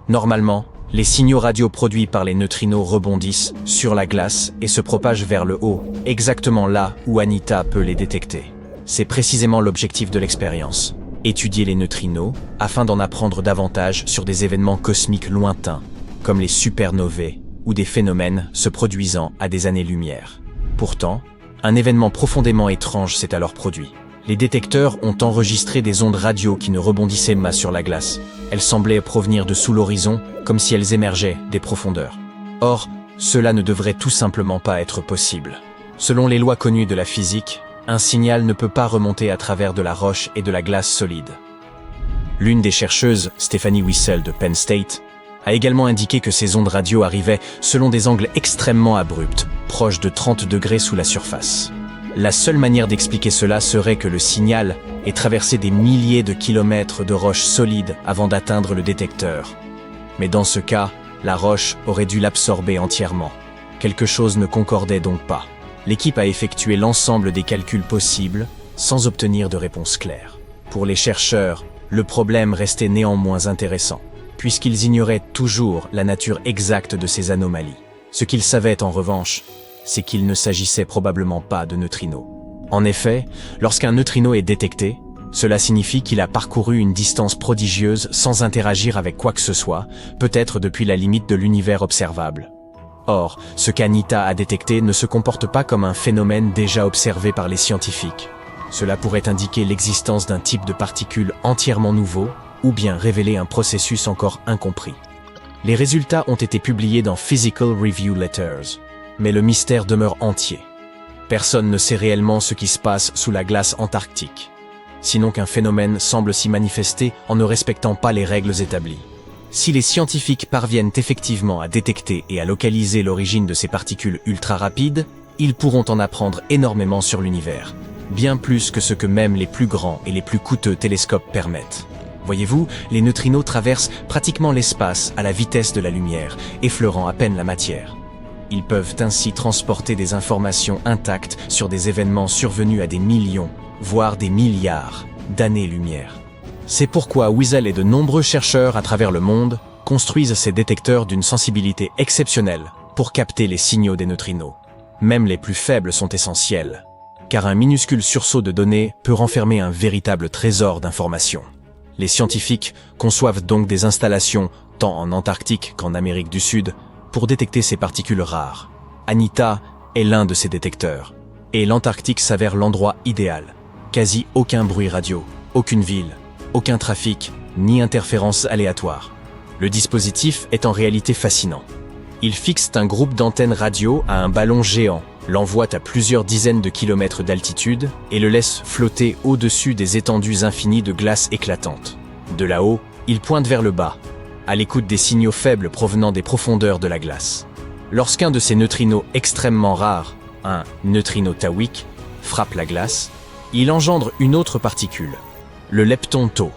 Normalement, les signaux radio produits par les neutrinos rebondissent sur la glace et se propagent vers le haut, exactement là où ANITA peut les détecter. C'est précisément l'objectif de l'expérience. Étudier les neutrinos afin d'en apprendre davantage sur des événements cosmiques lointains, comme les supernovae ou des phénomènes se produisant à des années-lumière. Pourtant, un événement profondément étrange s'est alors produit. Les détecteurs ont enregistré des ondes radio qui ne rebondissaient pas sur la glace. Elles semblaient provenir de sous l'horizon, comme si elles émergeaient des profondeurs. Or, cela ne devrait tout simplement pas être possible. Selon les lois connues de la physique, un signal ne peut pas remonter à travers de la roche et de la glace solide. L'une des chercheuses, Stephanie Wissel de Penn State, a également indiqué que ces ondes radio arrivaient selon des angles extrêmement abrupts, proches de 30 degrés sous la surface. La seule manière d'expliquer cela serait que le signal ait traversé des milliers de kilomètres de roches solides avant d'atteindre le détecteur. Mais dans ce cas, la roche aurait dû l'absorber entièrement. Quelque chose ne concordait donc pas. L'équipe a effectué l'ensemble des calculs possibles sans obtenir de réponse claire. Pour les chercheurs, le problème restait néanmoins intéressant, puisqu'ils ignoraient toujours la nature exacte de ces anomalies. Ce qu'ils savaient en revanche, c'est qu'il ne s'agissait probablement pas de neutrinos. En effet, lorsqu'un neutrino est détecté, cela signifie qu'il a parcouru une distance prodigieuse sans interagir avec quoi que ce soit, peut-être depuis la limite de l'univers observable. Or, ce qu'ANITA a détecté ne se comporte pas comme un phénomène déjà observé par les scientifiques. Cela pourrait indiquer l'existence d'un type de particule entièrement nouveau, ou bien révéler un processus encore incompris. Les résultats ont été publiés dans Physical Review Letters, mais le mystère demeure entier. Personne ne sait réellement ce qui se passe sous la glace antarctique, sinon qu'un phénomène semble s'y manifester en ne respectant pas les règles établies. Si les scientifiques parviennent effectivement à détecter et à localiser l'origine de ces particules ultra rapides, ils pourront en apprendre énormément sur l'univers, bien plus que ce que même les plus grands et les plus coûteux télescopes permettent. Voyez-vous, les neutrinos traversent pratiquement l'espace à la vitesse de la lumière, effleurant à peine la matière. Ils peuvent ainsi transporter des informations intactes sur des événements survenus à des millions, voire des milliards d'années-lumière. C'est pourquoi Wissel et de nombreux chercheurs à travers le monde construisent ces détecteurs d'une sensibilité exceptionnelle pour capter les signaux des neutrinos. Même les plus faibles sont essentiels, car un minuscule sursaut de données peut renfermer un véritable trésor d'informations. Les scientifiques conçoivent donc des installations, tant en Antarctique qu'en Amérique du Sud, pour détecter ces particules rares. ANITA est l'un de ces détecteurs, et l'Antarctique s'avère l'endroit idéal. Quasi aucun bruit radio, aucune ville, aucun trafic, ni interférences aléatoires. Le dispositif est en réalité fascinant. Il fixe un groupe d'antennes radio à un ballon géant, l'envoie à plusieurs dizaines de kilomètres d'altitude et le laisse flotter au-dessus des étendues infinies de glace éclatante. De là-haut, il pointe vers le bas, à l'écoute des signaux faibles provenant des profondeurs de la glace. Lorsqu'un de ces neutrinos extrêmement rares, un neutrino taoïque, frappe la glace, il engendre une autre particule, le lepton tau.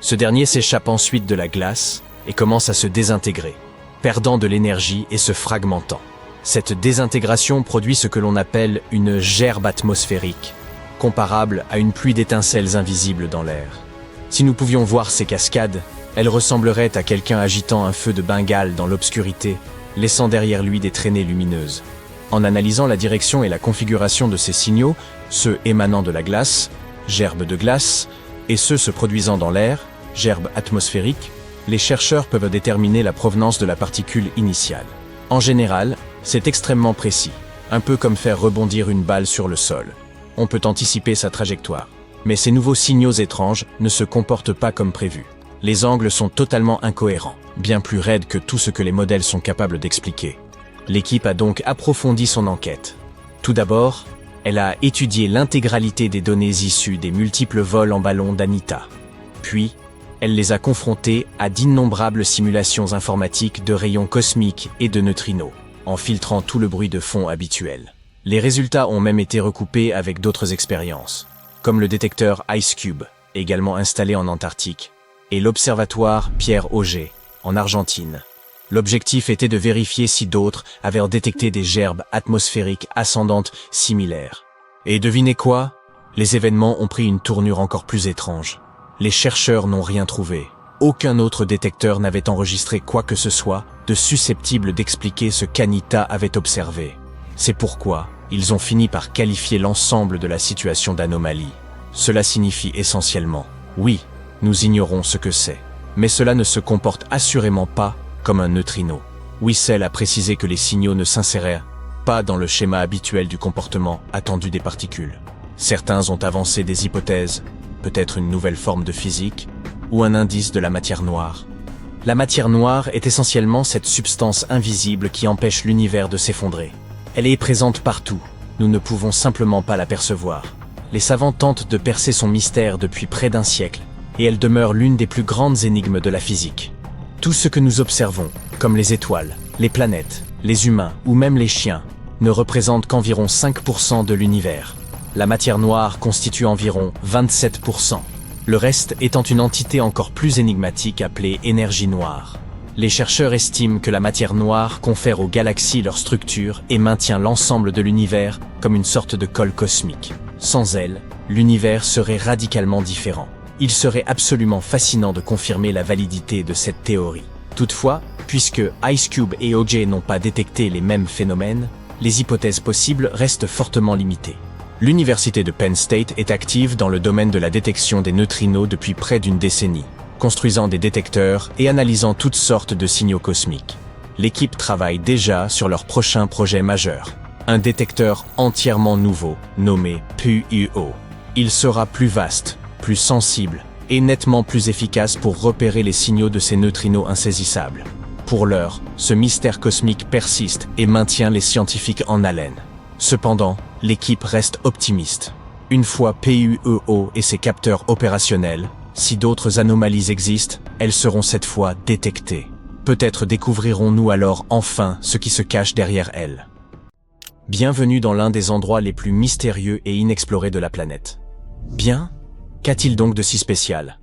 Ce dernier s'échappe ensuite de la glace et commence à se désintégrer, perdant de l'énergie et se fragmentant. Cette désintégration produit ce que l'on appelle une gerbe atmosphérique, comparable à une pluie d'étincelles invisibles dans l'air. Si nous pouvions voir ces cascades, elles ressembleraient à quelqu'un agitant un feu de Bengale dans l'obscurité, laissant derrière lui des traînées lumineuses. En analysant la direction et la configuration de ces signaux, ceux émanant de la glace, gerbe de glace, et ceux se produisant dans l'air, gerbe atmosphérique, les chercheurs peuvent déterminer la provenance de la particule initiale. En général, c'est extrêmement précis, un peu comme faire rebondir une balle sur le sol. On peut anticiper sa trajectoire. Mais ces nouveaux signaux étranges ne se comportent pas comme prévu. Les angles sont totalement incohérents, bien plus raides que tout ce que les modèles sont capables d'expliquer. L'équipe a donc approfondi son enquête. Tout d'abord, elle a étudié l'intégralité des données issues des multiples vols en ballon d'Anita. Puis, elle les a confrontées à d'innombrables simulations informatiques de rayons cosmiques et de neutrinos, en filtrant tout le bruit de fond habituel. Les résultats ont même été recoupés avec d'autres expériences, comme le détecteur IceCube, également installé en Antarctique, et l'observatoire Pierre Auger, en Argentine. L'objectif était de vérifier si d'autres avaient détecté des gerbes atmosphériques ascendantes similaires. Et devinez quoi? Les événements ont pris une tournure encore plus étrange. Les chercheurs n'ont rien trouvé. Aucun autre détecteur n'avait enregistré quoi que ce soit de susceptible d'expliquer ce qu'Anita avait observé. C'est pourquoi ils ont fini par qualifier l'ensemble de la situation d'anomalie. Cela signifie essentiellement, oui, nous ignorons ce que c'est, mais cela ne se comporte assurément pas comme un neutrino. Wissel a précisé que les signaux ne s'inséraient pas dans le schéma habituel du comportement attendu des particules. Certains ont avancé des hypothèses, peut-être une nouvelle forme de physique, ou un indice de la matière noire. La matière noire est essentiellement cette substance invisible qui empêche l'univers de s'effondrer. Elle est présente partout, nous ne pouvons simplement pas l'apercevoir. Les savants tentent de percer son mystère depuis près d'un siècle, et elle demeure l'une des plus grandes énigmes de la physique. Tout ce que nous observons, comme les étoiles, les planètes, les humains ou même les chiens, ne représente qu'environ 5% de l'univers. La matière noire constitue environ 27%, le reste étant une entité encore plus énigmatique appelée énergie noire. Les chercheurs estiment que la matière noire confère aux galaxies leur structure et maintient l'ensemble de l'univers comme une sorte de colle cosmique. Sans elle, l'univers serait radicalement différent. Il serait absolument fascinant de confirmer la validité de cette théorie. Toutefois, puisque IceCube et Auger n'ont pas détecté les mêmes phénomènes, les hypothèses possibles restent fortement limitées. L'université de Penn State est active dans le domaine de la détection des neutrinos depuis près d'une décennie, construisant des détecteurs et analysant toutes sortes de signaux cosmiques. L'équipe travaille déjà sur leur prochain projet majeur, un détecteur entièrement nouveau, nommé PUO. Il sera plus vaste, plus sensible et nettement plus efficace pour repérer les signaux de ces neutrinos insaisissables. Pour l'heure, ce mystère cosmique persiste et maintient les scientifiques en haleine. Cependant, l'équipe reste optimiste. Une fois PUO et ses capteurs opérationnels, si d'autres anomalies existent, elles seront cette fois détectées. Peut-être découvrirons-nous alors enfin ce qui se cache derrière elles. Bienvenue dans l'un des endroits les plus mystérieux et inexplorés de la planète. Bien ? Qu'a-t-il donc de si spécial ?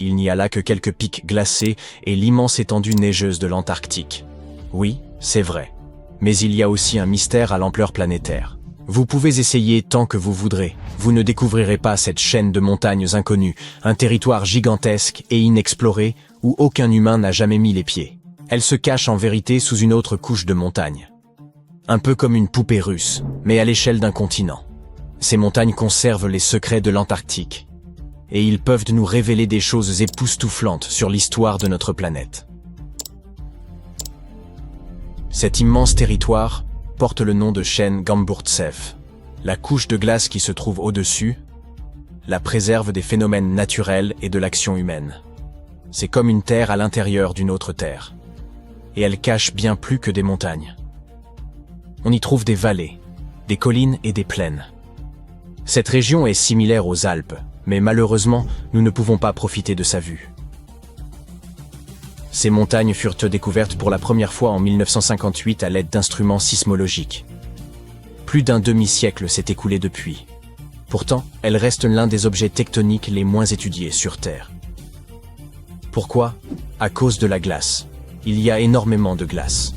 Il n'y a là que quelques pics glacés et l'immense étendue neigeuse de l'Antarctique. Oui, c'est vrai. Mais il y a aussi un mystère à l'ampleur planétaire. Vous pouvez essayer tant que vous voudrez. Vous ne découvrirez pas cette chaîne de montagnes inconnues, un territoire gigantesque et inexploré où aucun humain n'a jamais mis les pieds. Elle se cache en vérité sous une autre couche de montagnes. Un peu comme une poupée russe, mais à l'échelle d'un continent. Ces montagnes conservent les secrets de l'Antarctique. Et ils peuvent nous révéler des choses époustouflantes sur l'histoire de notre planète. Cet immense territoire porte le nom de chaîne Gamburtsev. La couche de glace qui se trouve au-dessus la préserve des phénomènes naturels et de l'action humaine. C'est comme une terre à l'intérieur d'une autre terre. Et elle cache bien plus que des montagnes. On y trouve des vallées, des collines et des plaines. Cette région est similaire aux Alpes, mais malheureusement, nous ne pouvons pas profiter de sa vue. Ces montagnes furent découvertes pour la première fois en 1958 à l'aide d'instruments sismologiques. Plus d'un demi-siècle s'est écoulé depuis. Pourtant, elle reste l'un des objets tectoniques les moins étudiés sur Terre. Pourquoi? À cause de la glace. Il y a énormément de glace.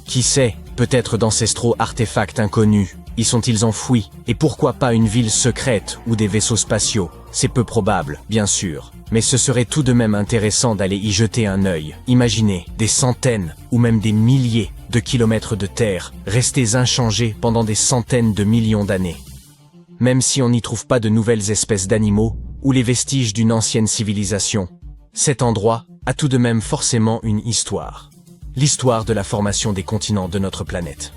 Qui sait, peut-être d'ancestraux artefacts inconnus y sont-ils enfouis? Et pourquoi pas une ville secrète ou des vaisseaux spatiaux? C'est peu probable, bien sûr. Mais ce serait tout de même intéressant d'aller y jeter un œil. Imaginez des centaines ou même des milliers de kilomètres de terre restés inchangés pendant des centaines de millions d'années. Même si on n'y trouve pas de nouvelles espèces d'animaux ou les vestiges d'une ancienne civilisation, cet endroit a tout de même forcément une histoire. L'histoire de la formation des continents de notre planète.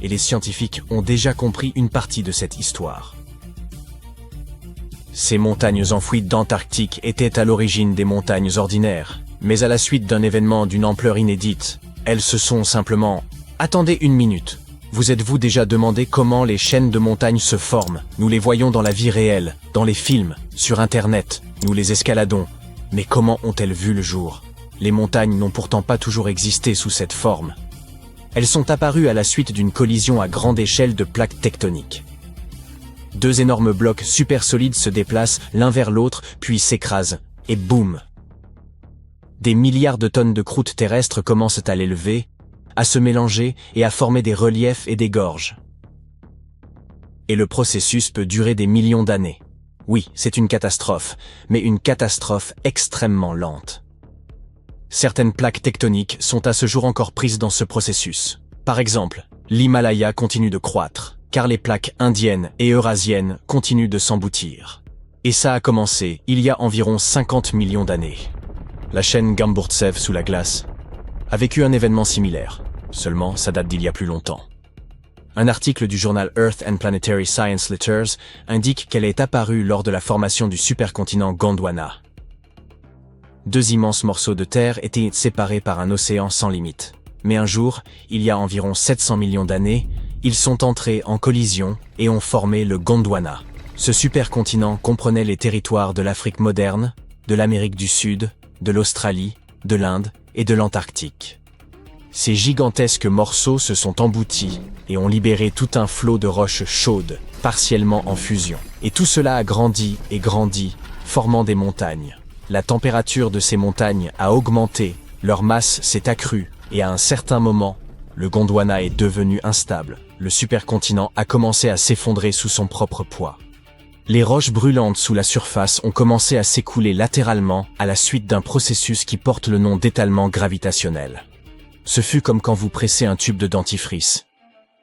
Et les scientifiques ont déjà compris une partie de cette histoire. Ces montagnes enfouies d'Antarctique étaient à l'origine des montagnes ordinaires, mais à la suite d'un événement d'une ampleur inédite, elles se sont simplement... Attendez une minute. Vous êtes-vous déjà demandé comment les chaînes de montagnes se forment? Nous les voyons dans la vie réelle, dans les films, sur Internet, nous les escaladons. Mais comment ont-elles vu le jour? Les montagnes n'ont pourtant pas toujours existé sous cette forme. Elles sont apparues à la suite d'une collision à grande échelle de plaques tectoniques. Deux énormes blocs super solides se déplacent l'un vers l'autre, puis s'écrasent, et boum! Des milliards de tonnes de croûte terrestre commencent à l'élever, à se mélanger et à former des reliefs et des gorges. Et le processus peut durer des millions d'années. Oui, c'est une catastrophe, mais une catastrophe extrêmement lente. Certaines plaques tectoniques sont à ce jour encore prises dans ce processus. Par exemple, l'Himalaya continue de croître, car les plaques indiennes et eurasiennes continuent de s'emboutir. Et ça a commencé il y a environ 50 millions d'années. La chaîne Gamburtsev sous la glace a vécu un événement similaire, seulement ça date d'il y a plus longtemps. Un article du journal Earth and Planetary Science Letters indique qu'elle est apparue lors de la formation du supercontinent Gondwana. Deux immenses morceaux de terre étaient séparés par un océan sans limite. Mais un jour, il y a environ 700 millions d'années, ils sont entrés en collision et ont formé le Gondwana. Ce supercontinent comprenait les territoires de l'Afrique moderne, de l'Amérique du Sud, de l'Australie, de l'Inde et de l'Antarctique. Ces gigantesques morceaux se sont emboutis et ont libéré tout un flot de roches chaudes, partiellement en fusion. Et tout cela a grandi et grandi, formant des montagnes. La température de ces montagnes a augmenté, leur masse s'est accrue, et à un certain moment, le Gondwana est devenu instable. Le supercontinent a commencé à s'effondrer sous son propre poids. Les roches brûlantes sous la surface ont commencé à s'écouler latéralement à la suite d'un processus qui porte le nom d'étalement gravitationnel. Ce fut comme quand vous pressez un tube de dentifrice.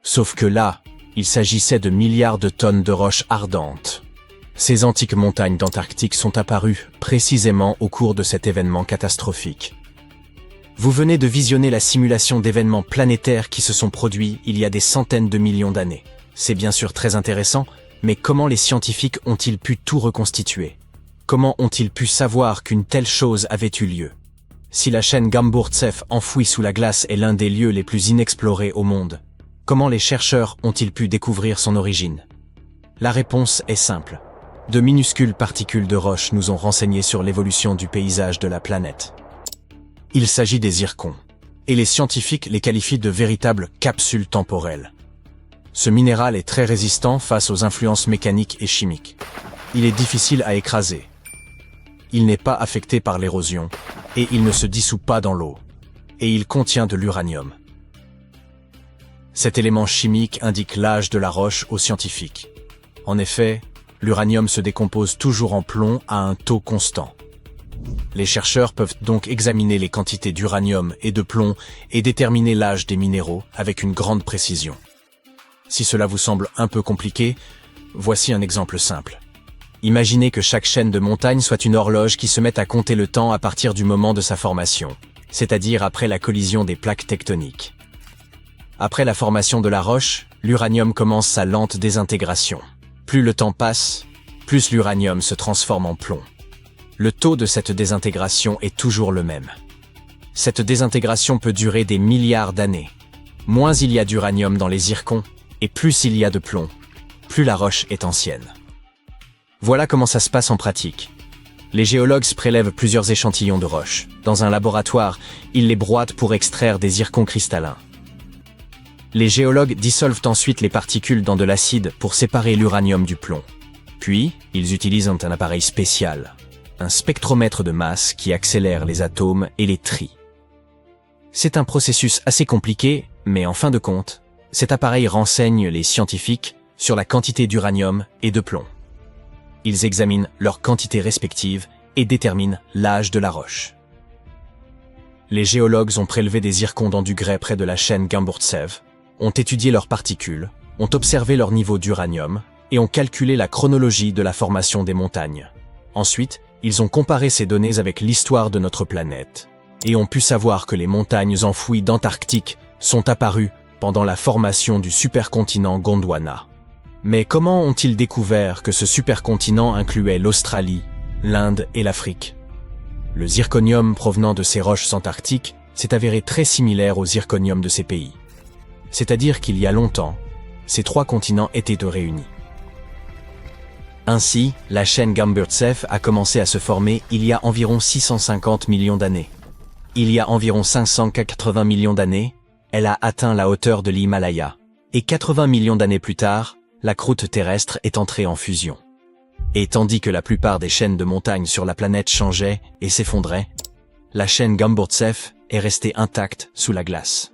Sauf que là, il s'agissait de milliards de tonnes de roches ardentes. Ces antiques montagnes d'Antarctique sont apparues précisément au cours de cet événement catastrophique. Vous venez de visionner la simulation d'événements planétaires qui se sont produits il y a des centaines de millions d'années. C'est bien sûr très intéressant, mais comment les scientifiques ont-ils pu tout reconstituer? Comment ont-ils pu savoir qu'une telle chose avait eu lieu? Si la chaîne Gamburtsev enfouie sous la glace est l'un des lieux les plus inexplorés au monde, comment les chercheurs ont-ils pu découvrir son origine? La réponse est simple. De minuscules particules de roche nous ont renseigné sur l'évolution du paysage de la planète. Il s'agit des zircons, et les scientifiques les qualifient de véritables capsules temporelles. Ce minéral est très résistant face aux influences mécaniques et chimiques. Il est difficile à écraser. Il n'est pas affecté par l'érosion, et il ne se dissout pas dans l'eau. Et il contient de l'uranium. Cet élément chimique indique l'âge de la roche aux scientifiques. En effet, l'uranium se décompose toujours en plomb à un taux constant. Les chercheurs peuvent donc examiner les quantités d'uranium et de plomb et déterminer l'âge des minéraux avec une grande précision. Si cela vous semble un peu compliqué, voici un exemple simple. Imaginez que chaque chaîne de montagne soit une horloge qui se met à compter le temps à partir du moment de sa formation, c'est-à-dire après la collision des plaques tectoniques. Après la formation de la roche, l'uranium commence sa lente désintégration. Plus le temps passe, plus l'uranium se transforme en plomb. Le taux de cette désintégration est toujours le même. Cette désintégration peut durer des milliards d'années. Moins il y a d'uranium dans les zircons, et plus il y a de plomb, plus la roche est ancienne. Voilà comment ça se passe en pratique. Les géologues prélèvent plusieurs échantillons de roches. Dans un laboratoire, ils les broient pour extraire des zircons cristallins. Les géologues dissolvent ensuite les particules dans de l'acide pour séparer l'uranium du plomb. Puis, ils utilisent un appareil spécial, un spectromètre de masse qui accélère les atomes et les trie. C'est un processus assez compliqué, mais en fin de compte, cet appareil renseigne les scientifiques sur la quantité d'uranium et de plomb. Ils examinent leurs quantités respectives et déterminent l'âge de la roche. Les géologues ont prélevé des zircons dans du grès près de la chaîne Gamburtsev, ont étudié leurs particules, ont observé leur niveau d'uranium et ont calculé la chronologie de la formation des montagnes. Ensuite, ils ont comparé ces données avec l'histoire de notre planète et ont pu savoir que les montagnes enfouies d'Antarctique sont apparues pendant la formation du supercontinent Gondwana. Mais comment ont-ils découvert que ce supercontinent incluait l'Australie, l'Inde et l'Afrique? Le zirconium provenant de ces roches antarctiques s'est avéré très similaire au zirconium de ces pays. C'est-à-dire qu'il y a longtemps, ces trois continents étaient réunis. Ainsi, la chaîne Gamburtsev a commencé à se former il y a environ 650 millions d'années. Il y a environ 580 millions d'années, elle a atteint la hauteur de l'Himalaya. Et 80 millions d'années plus tard, la croûte terrestre est entrée en fusion. Et tandis que la plupart des chaînes de montagnes sur la planète changeaient et s'effondraient, la chaîne Gamburtsev est restée intacte sous la glace.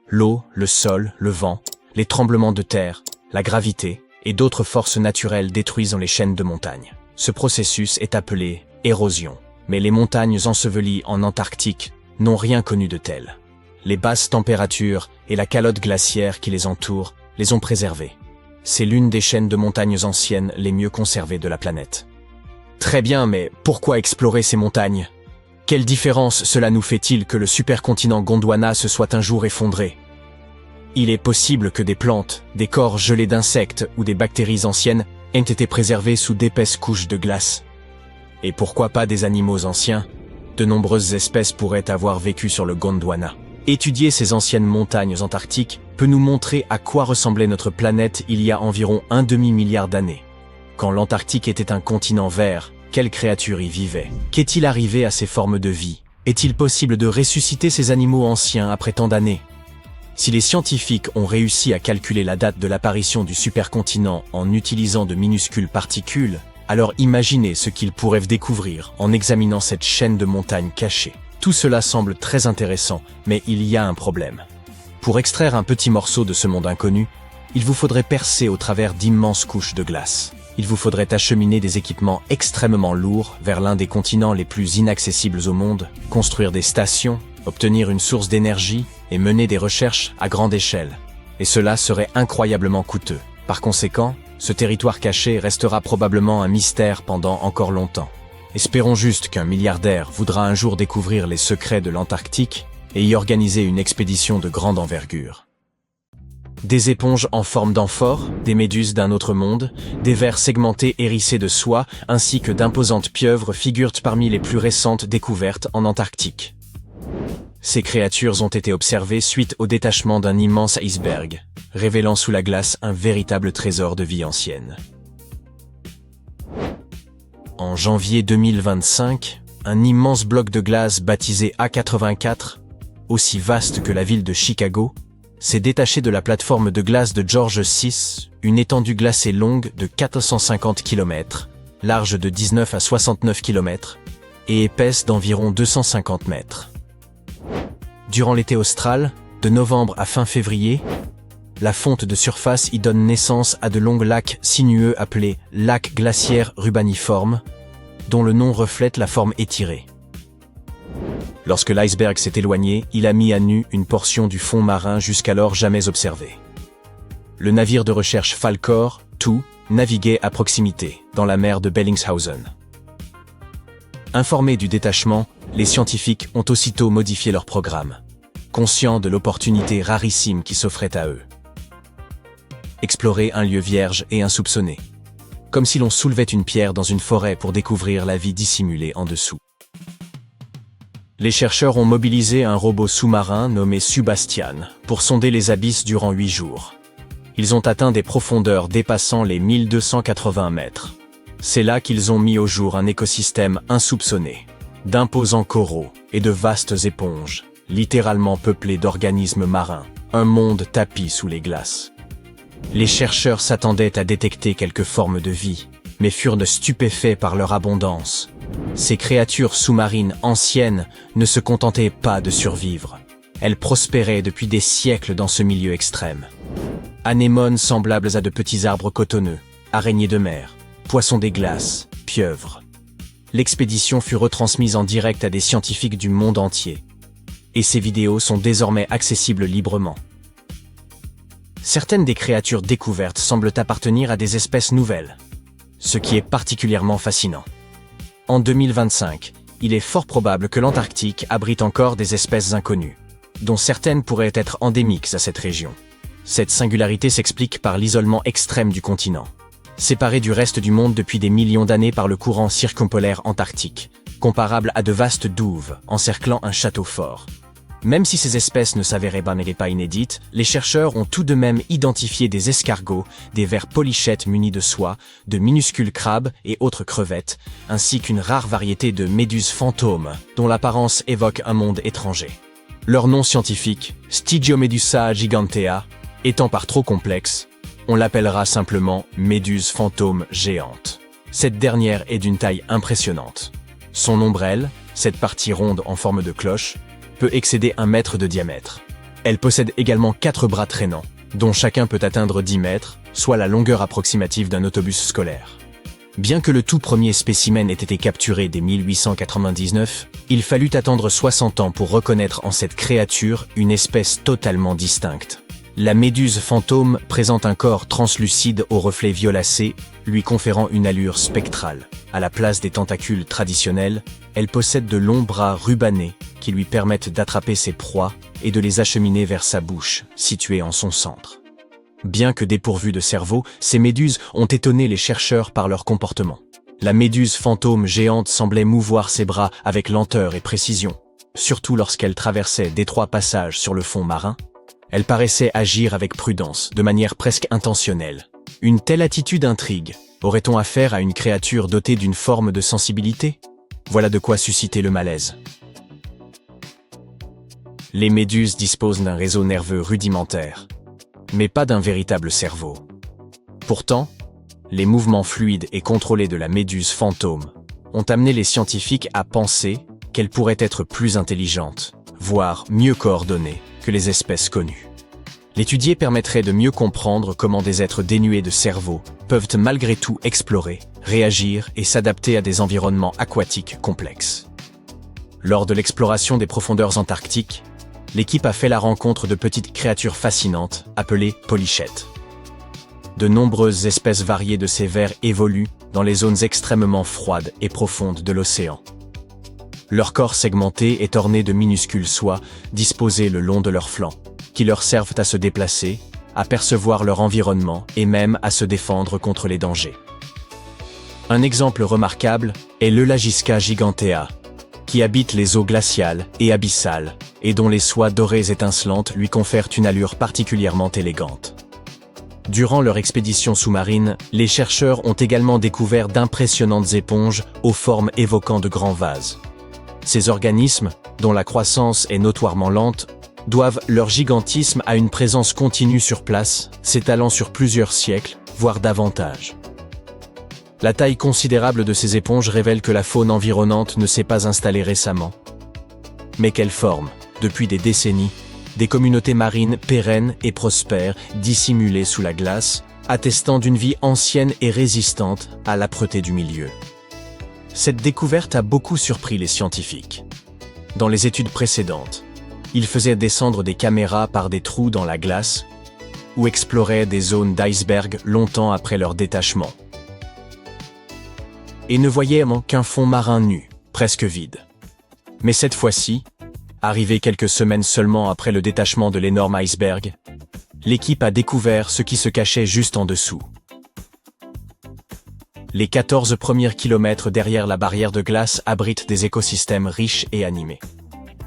L'eau, le sol, le vent, les tremblements de terre, la gravité et d'autres forces naturelles détruisent les chaînes de montagnes. Ce processus est appelé érosion. Mais les montagnes ensevelies en Antarctique n'ont rien connu de tel. Les basses températures et la calotte glaciaire qui les entoure les ont préservées. C'est l'une des chaînes de montagnes anciennes les mieux conservées de la planète. Très bien, mais pourquoi explorer ces montagnes? Quelle différence cela nous fait-il que le supercontinent Gondwana se soit un jour effondré? Il est possible que des plantes, des corps gelés d'insectes ou des bactéries anciennes aient été préservés sous d'épaisses couches de glace. Et pourquoi pas des animaux anciens? De nombreuses espèces pourraient avoir vécu sur le Gondwana. Étudier ces anciennes montagnes antarctiques peut nous montrer à quoi ressemblait notre planète il y a environ un demi-milliard d'années. Quand l'Antarctique était un continent vert, quelles créatures y vivaient? Qu'est-il arrivé à ces formes de vie? Est-il possible de ressusciter ces animaux anciens après tant d'années? Si les scientifiques ont réussi à calculer la date de l'apparition du supercontinent en utilisant de minuscules particules, alors imaginez ce qu'ils pourraient découvrir en examinant cette chaîne de montagnes cachée. Tout cela semble très intéressant, mais il y a un problème. Pour extraire un petit morceau de ce monde inconnu, il vous faudrait percer au travers d'immenses couches de glace. Il vous faudrait acheminer des équipements extrêmement lourds vers l'un des continents les plus inaccessibles au monde, construire des stations, obtenir une source d'énergie et mener des recherches à grande échelle. Et cela serait incroyablement coûteux. Par conséquent, ce territoire caché restera probablement un mystère pendant encore longtemps. Espérons juste qu'un milliardaire voudra un jour découvrir les secrets de l'Antarctique et y organiser une expédition de grande envergure. Des éponges en forme d'amphores, des méduses d'un autre monde, des vers segmentés hérissés de soie, ainsi que d'imposantes pieuvres figurent parmi les plus récentes découvertes en Antarctique. Ces créatures ont été observées suite au détachement d'un immense iceberg, révélant sous la glace un véritable trésor de vie ancienne. En janvier 2025, un immense bloc de glace baptisé A84, aussi vaste que la ville de Chicago, s'est détaché de la plateforme de glace de George VI, une étendue glacée longue de 450 km, large de 19 à 69 km et épaisse d'environ 250 mètres. Durant l'été austral, de novembre à fin février, la fonte de surface y donne naissance à de longs lacs sinueux appelés lacs glaciaires rubaniformes, dont le nom reflète la forme étirée. Lorsque l'iceberg s'est éloigné, il a mis à nu une portion du fond marin jusqu'alors jamais observée. Le navire de recherche Falkor, II, naviguait à proximité, dans la mer de Bellingshausen. Informés du détachement, les scientifiques ont aussitôt modifié leur programme, conscients de l'opportunité rarissime qui s'offrait à eux. Explorer un lieu vierge et insoupçonné, comme si l'on soulevait une pierre dans une forêt pour découvrir la vie dissimulée en dessous. Les chercheurs ont mobilisé un robot sous-marin nommé Subastian pour sonder les abysses durant 8 jours. Ils ont atteint des profondeurs dépassant les 1280 mètres. C'est là qu'ils ont mis au jour un écosystème insoupçonné, d'imposants coraux et de vastes éponges, littéralement peuplées d'organismes marins, un monde tapi sous les glaces. Les chercheurs s'attendaient à détecter quelques formes de vie, mais furent stupéfaits par leur abondance. Ces créatures sous-marines anciennes ne se contentaient pas de survivre. Elles prospéraient depuis des siècles dans ce milieu extrême. Anémones semblables à de petits arbres cotonneux, araignées de mer, poissons des glaces, pieuvres. L'expédition fut retransmise en direct à des scientifiques du monde entier. Et ces vidéos sont désormais accessibles librement. Certaines des créatures découvertes semblent appartenir à des espèces nouvelles, ce qui est particulièrement fascinant. En 2025, il est fort probable que l'Antarctique abrite encore des espèces inconnues, dont certaines pourraient être endémiques à cette région. Cette singularité s'explique par l'isolement extrême du continent, séparé du reste du monde depuis des millions d'années par le courant circumpolaire antarctique, comparable à de vastes douves encerclant un château fort. Même si ces espèces ne s'avéraient pas inédites, les chercheurs ont tout de même identifié des escargots, des vers polychètes munis de soie, de minuscules crabes et autres crevettes, ainsi qu'une rare variété de méduses fantômes, dont l'apparence évoque un monde étranger. Leur nom scientifique, Stygiomedusa gigantea, étant par trop complexe, on l'appellera simplement méduse fantôme géante. Cette dernière est d'une taille impressionnante. Son ombrelle, cette partie ronde en forme de cloche, peut excéder 1 mètre de diamètre. Elle possède également 4 bras traînants, dont chacun peut atteindre 10 mètres, soit la longueur approximative d'un autobus scolaire. Bien que le tout premier spécimen ait été capturé dès 1899, il fallut attendre 60 ans pour reconnaître en cette créature une espèce totalement distincte. La méduse fantôme présente un corps translucide aux reflets violacés, lui conférant une allure spectrale. À la place des tentacules traditionnels, elle possède de longs bras rubanés qui lui permettent d'attraper ses proies et de les acheminer vers sa bouche, située en son centre. Bien que dépourvues de cerveau, ces méduses ont étonné les chercheurs par leur comportement. La méduse fantôme géante semblait mouvoir ses bras avec lenteur et précision, surtout lorsqu'elle traversait d'étroits passages sur le fond marin. Elle paraissait agir avec prudence, de manière presque intentionnelle. Une telle attitude intrigue. Aurait-on affaire à une créature dotée d'une forme de sensibilité? Voilà de quoi susciter le malaise. Les méduses disposent d'un réseau nerveux rudimentaire, mais pas d'un véritable cerveau. Pourtant, les mouvements fluides et contrôlés de la méduse fantôme ont amené les scientifiques à penser qu'elle pourrait être plus intelligente, voire mieux coordonnée que les espèces connues. L'étudier permettrait de mieux comprendre comment des êtres dénués de cerveau peuvent malgré tout explorer, réagir et s'adapter à des environnements aquatiques complexes. Lors de l'exploration des profondeurs antarctiques, l'équipe a fait la rencontre de petites créatures fascinantes appelées polychètes. De nombreuses espèces variées de ces vers évoluent dans les zones extrêmement froides et profondes de l'océan. Leur corps segmenté est orné de minuscules soies disposées le long de leurs flancs, qui leur servent à se déplacer, à percevoir leur environnement et même à se défendre contre les dangers. Un exemple remarquable est l'Eulagiska gigantea, qui habite les eaux glaciales et abyssales, et dont les soies dorées étincelantes lui confèrent une allure particulièrement élégante. Durant leur expédition sous-marine, les chercheurs ont également découvert d'impressionnantes éponges aux formes évoquant de grands vases. Ces organismes, dont la croissance est notoirement lente, doivent leur gigantisme à une présence continue sur place, s'étalant sur plusieurs siècles, voire davantage. La taille considérable de ces éponges révèle que la faune environnante ne s'est pas installée récemment, mais qu'elle forme, depuis des décennies, des communautés marines pérennes et prospères, dissimulées sous la glace, attestant d'une vie ancienne et résistante à l'âpreté du milieu. Cette découverte a beaucoup surpris les scientifiques. Dans les études précédentes, ils faisaient descendre des caméras par des trous dans la glace ou exploraient des zones d'iceberg longtemps après leur détachement. Et ne voyaient qu'un fond marin nu, presque vide. Mais cette fois-ci, arrivé quelques semaines seulement après le détachement de l'énorme iceberg, l'équipe a découvert ce qui se cachait juste en dessous. Les 14 premiers kilomètres derrière la barrière de glace abritent des écosystèmes riches et animés.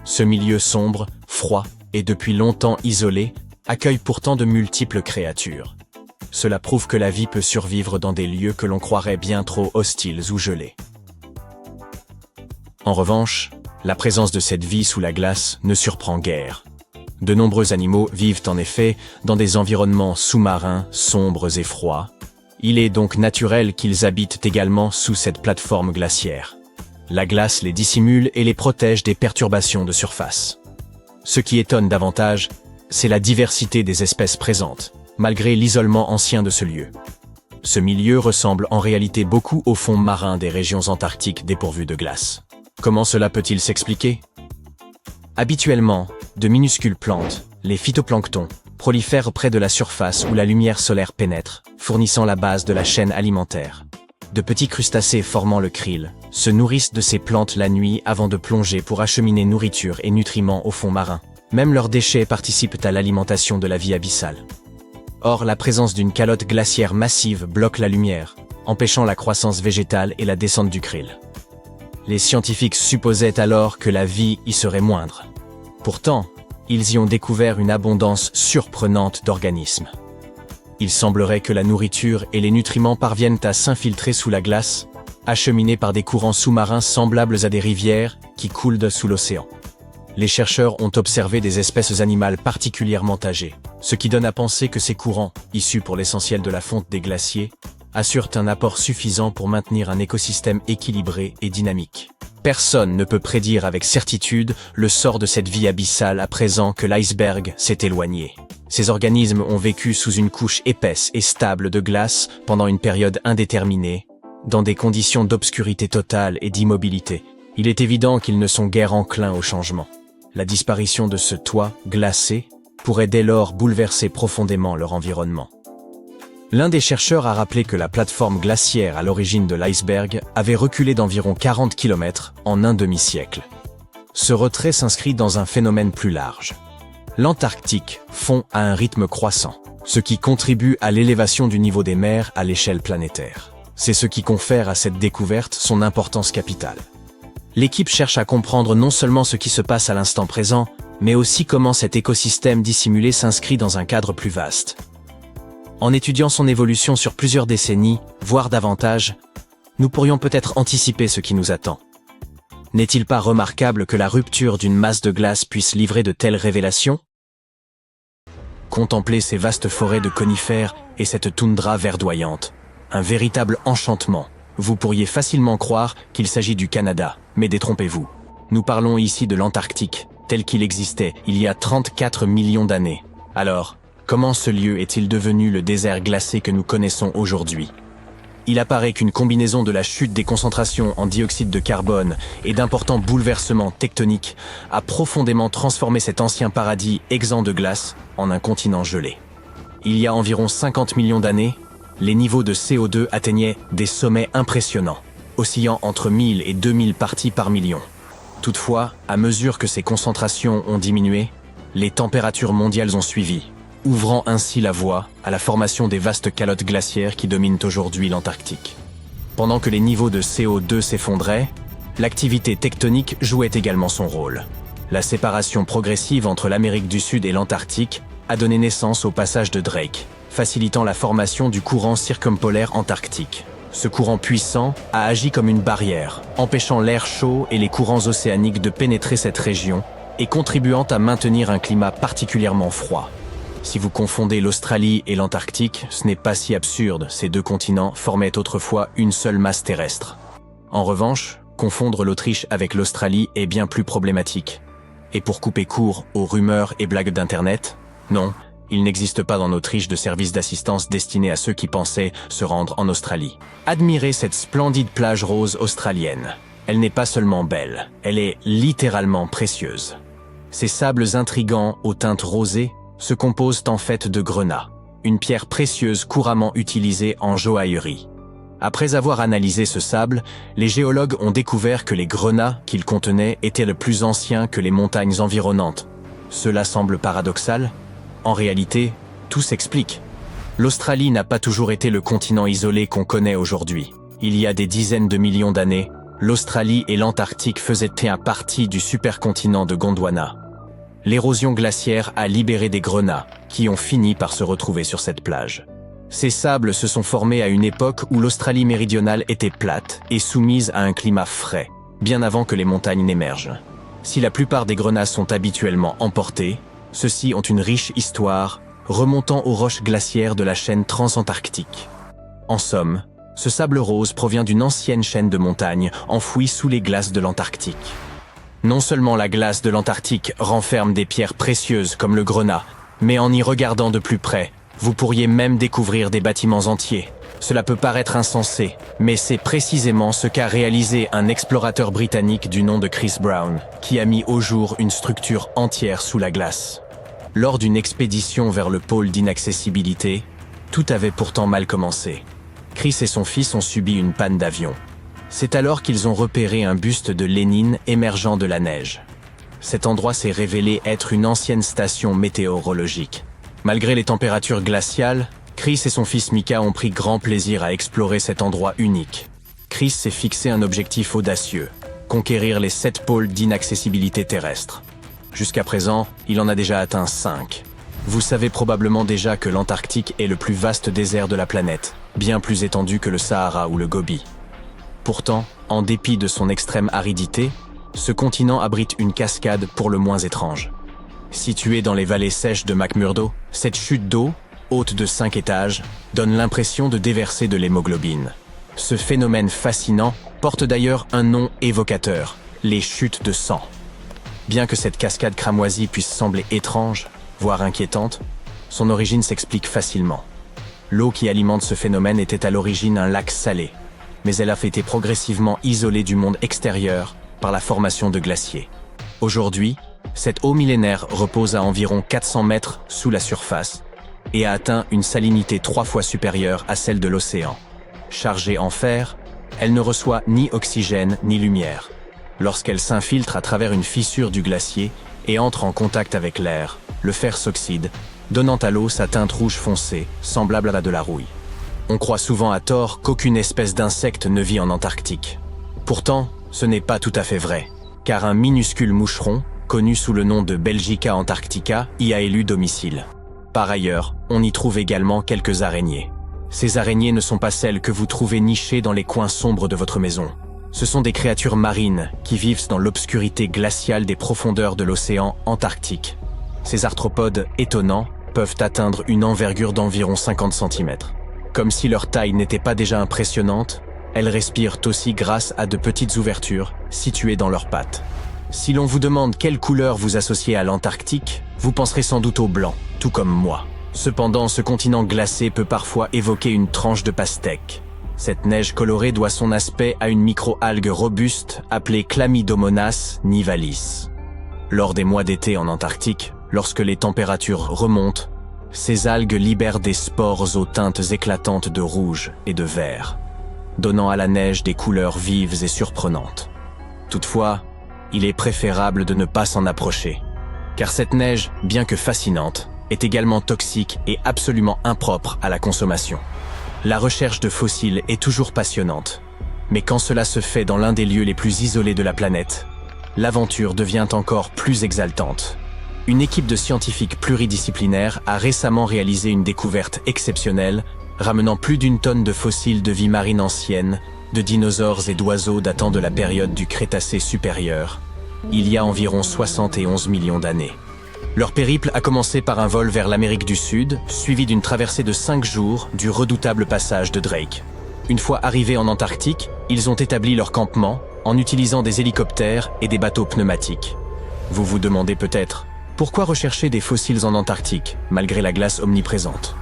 Ce milieu sombre, froid et depuis longtemps isolé accueille pourtant de multiples créatures. Cela prouve que la vie peut survivre dans des lieux que l'on croirait bien trop hostiles ou gelés. En revanche, la présence de cette vie sous la glace ne surprend guère. De nombreux animaux vivent en effet dans des environnements sous-marins, sombres et froids. Il est donc naturel qu'ils habitent également sous cette plateforme glaciaire. La glace les dissimule et les protège des perturbations de surface. Ce qui étonne davantage, c'est la diversité des espèces présentes, malgré l'isolement ancien de ce lieu. Ce milieu ressemble en réalité beaucoup au fond marin des régions antarctiques dépourvues de glace. Comment cela peut-il s'expliquer? Habituellement, de minuscules plantes, les phytoplanctons, prolifèrent près de la surface où la lumière solaire pénètre, fournissant la base de la chaîne alimentaire. De petits crustacés formant le krill se nourrissent de ces plantes la nuit avant de plonger pour acheminer nourriture et nutriments au fond marin. Même leurs déchets participent à l'alimentation de la vie abyssale. Or, la présence d'une calotte glaciaire massive bloque la lumière, empêchant la croissance végétale et la descente du krill. Les scientifiques supposaient alors que la vie y serait moindre. Pourtant, ils y ont découvert une abondance surprenante d'organismes. Il semblerait que la nourriture et les nutriments parviennent à s'infiltrer sous la glace, acheminés par des courants sous-marins semblables à des rivières qui coulent sous l'océan. Les chercheurs ont observé des espèces animales particulièrement âgées, ce qui donne à penser que ces courants, issus pour l'essentiel de la fonte des glaciers, assurent un apport suffisant pour maintenir un écosystème équilibré et dynamique. Personne ne peut prédire avec certitude le sort de cette vie abyssale à présent que l'iceberg s'est éloigné. Ces organismes ont vécu sous une couche épaisse et stable de glace pendant une période indéterminée, dans des conditions d'obscurité totale et d'immobilité. Il est évident qu'ils ne sont guère enclins au changement. La disparition de ce toit glacé pourrait dès lors bouleverser profondément leur environnement. L'un des chercheurs a rappelé que la plateforme glaciaire à l'origine de l'iceberg avait reculé d'environ 40 km en un demi-siècle. Ce retrait s'inscrit dans un phénomène plus large. L'Antarctique fond à un rythme croissant, ce qui contribue à l'élévation du niveau des mers à l'échelle planétaire. C'est ce qui confère à cette découverte son importance capitale. L'équipe cherche à comprendre non seulement ce qui se passe à l'instant présent, mais aussi comment cet écosystème dissimulé s'inscrit dans un cadre plus vaste. En étudiant son évolution sur plusieurs décennies, voire davantage, nous pourrions peut-être anticiper ce qui nous attend. N'est-il pas remarquable que la rupture d'une masse de glace puisse livrer de telles révélations? Contemplez ces vastes forêts de conifères et cette toundra verdoyante. Un véritable enchantement. Vous pourriez facilement croire qu'il s'agit du Canada, mais détrompez-vous. Nous parlons ici de l'Antarctique, tel qu'il existait il y a 34 millions d'années. Alors, comment ce lieu est-il devenu le désert glacé que nous connaissons aujourd'hui? Il apparaît qu'une combinaison de la chute des concentrations en dioxyde de carbone et d'importants bouleversements tectoniques a profondément transformé cet ancien paradis exempt de glace en un continent gelé. Il y a environ 50 millions d'années, les niveaux de CO2 atteignaient des sommets impressionnants, oscillant entre 1000 et 2000 parties par million. Toutefois, à mesure que ces concentrations ont diminué, les températures mondiales ont suivi, ouvrant ainsi la voie à la formation des vastes calottes glaciaires qui dominent aujourd'hui l'Antarctique. Pendant que les niveaux de CO2 s'effondraient, l'activité tectonique jouait également son rôle. La séparation progressive entre l'Amérique du Sud et l'Antarctique a donné naissance au passage de Drake, facilitant la formation du courant circumpolaire antarctique. Ce courant puissant a agi comme une barrière, empêchant l'air chaud et les courants océaniques de pénétrer cette région et contribuant à maintenir un climat particulièrement froid. Si vous confondez l'Australie et l'Antarctique, ce n'est pas si absurde, ces deux continents formaient autrefois une seule masse terrestre. En revanche, confondre l'Autriche avec l'Australie est bien plus problématique. Et pour couper court aux rumeurs et blagues d'Internet, non, il n'existe pas en Autriche de service d'assistance destiné à ceux qui pensaient se rendre en Australie. Admirez cette splendide plage rose australienne. Elle n'est pas seulement belle, elle est littéralement précieuse. Ces sables intrigants aux teintes rosées se composent en fait de grenat, une pierre précieuse couramment utilisée en joaillerie. Après avoir analysé ce sable, les géologues ont découvert que les grenats qu'il contenait étaient le plus anciens que les montagnes environnantes. Cela semble paradoxal. En réalité, tout s'explique. L'Australie n'a pas toujours été le continent isolé qu'on connaît aujourd'hui. Il y a des dizaines de millions d'années, l'Australie et l'Antarctique faisaient partie du supercontinent de Gondwana. L'érosion glaciaire a libéré des grenats, qui ont fini par se retrouver sur cette plage. Ces sables se sont formés à une époque où l'Australie méridionale était plate et soumise à un climat frais, bien avant que les montagnes n'émergent. Si la plupart des grenats sont habituellement emportés, Ceux-ci ont une riche histoire, remontant aux roches glaciaires de la chaîne transantarctique. En somme, ce sable rose provient d'une ancienne chaîne de montagnes enfouie sous les glaces de l'Antarctique. Non seulement la glace de l'Antarctique renferme des pierres précieuses comme le grenat, mais en y regardant de plus près, vous pourriez même découvrir des bâtiments entiers. Cela peut paraître insensé, mais c'est précisément ce qu'a réalisé un explorateur britannique du nom de Chris Brown, qui a mis au jour une structure entière sous la glace. Lors d'une expédition vers le pôle d'inaccessibilité, tout avait pourtant mal commencé. Chris et son fils ont subi une panne d'avion. C'est alors qu'ils ont repéré un buste de Lénine émergeant de la neige. Cet endroit s'est révélé être une ancienne station météorologique. Malgré les températures glaciales, Chris et son fils Mika ont pris grand plaisir à explorer cet endroit unique. Chris s'est fixé un objectif audacieux, conquérir les 7 pôles d'inaccessibilité terrestre. Jusqu'à présent, il en a déjà atteint 5. Vous savez probablement déjà que l'Antarctique est le plus vaste désert de la planète, bien plus étendu que le Sahara ou le Gobi. Pourtant, en dépit de son extrême aridité, ce continent abrite une cascade pour le moins étrange. Située dans les vallées sèches de McMurdo, cette chute d'eau, haute de 5 étages, donne l'impression de déverser de l'hémoglobine. Ce phénomène fascinant porte d'ailleurs un nom évocateur, les chutes de sang. Bien que cette cascade cramoisie puisse sembler étrange, voire inquiétante, son origine s'explique facilement. L'eau qui alimente ce phénomène était à l'origine un lac salé, mais elle a été progressivement isolée du monde extérieur par la formation de glaciers. Aujourd'hui, cette eau millénaire repose à environ 400 mètres sous la surface et a atteint une salinité 3 fois supérieure à celle de l'océan. Chargée en fer, elle ne reçoit ni oxygène ni lumière. Lorsqu'elle s'infiltre à travers une fissure du glacier et entre en contact avec l'air, le fer s'oxyde, donnant à l'eau sa teinte rouge foncée, semblable à de la rouille. On croit souvent à tort qu'aucune espèce d'insecte ne vit en Antarctique. Pourtant, ce n'est pas tout à fait vrai, car un minuscule moucheron, connu sous le nom de Belgica antarctica, y a élu domicile. Par ailleurs, on y trouve également quelques araignées. Ces araignées ne sont pas celles que vous trouvez nichées dans les coins sombres de votre maison. Ce sont des créatures marines qui vivent dans l'obscurité glaciale des profondeurs de l'océan Antarctique. Ces arthropodes étonnants peuvent atteindre une envergure d'environ 50 cm. Comme si leur taille n'était pas déjà impressionnante, elles respirent aussi grâce à de petites ouvertures situées dans leurs pattes. Si l'on vous demande quelle couleur vous associez à l'Antarctique, vous penserez sans doute au blanc, tout comme moi. Cependant, ce continent glacé peut parfois évoquer une tranche de pastèque. Cette neige colorée doit son aspect à une micro-algue robuste appelée Chlamydomonas nivalis. Lors des mois d'été en Antarctique, lorsque les températures remontent, ces algues libèrent des spores aux teintes éclatantes de rouge et de vert, donnant à la neige des couleurs vives et surprenantes. Toutefois, il est préférable de ne pas s'en approcher, car cette neige, bien que fascinante, est également toxique et absolument impropre à la consommation. La recherche de fossiles est toujours passionnante, mais quand cela se fait dans l'un des lieux les plus isolés de la planète, l'aventure devient encore plus exaltante. Une équipe de scientifiques pluridisciplinaires a récemment réalisé une découverte exceptionnelle, ramenant plus d'1 tonne de fossiles de vie marine ancienne, de dinosaures et d'oiseaux datant de la période du Crétacé supérieur, il y a environ 71 millions d'années. Leur périple a commencé par un vol vers l'Amérique du Sud, suivi d'une traversée de 5 jours du redoutable passage de Drake. Une fois arrivés en Antarctique, ils ont établi leur campement en utilisant des hélicoptères et des bateaux pneumatiques. Vous vous demandez peut-être, pourquoi rechercher des fossiles en Antarctique, malgré la glace omniprésente?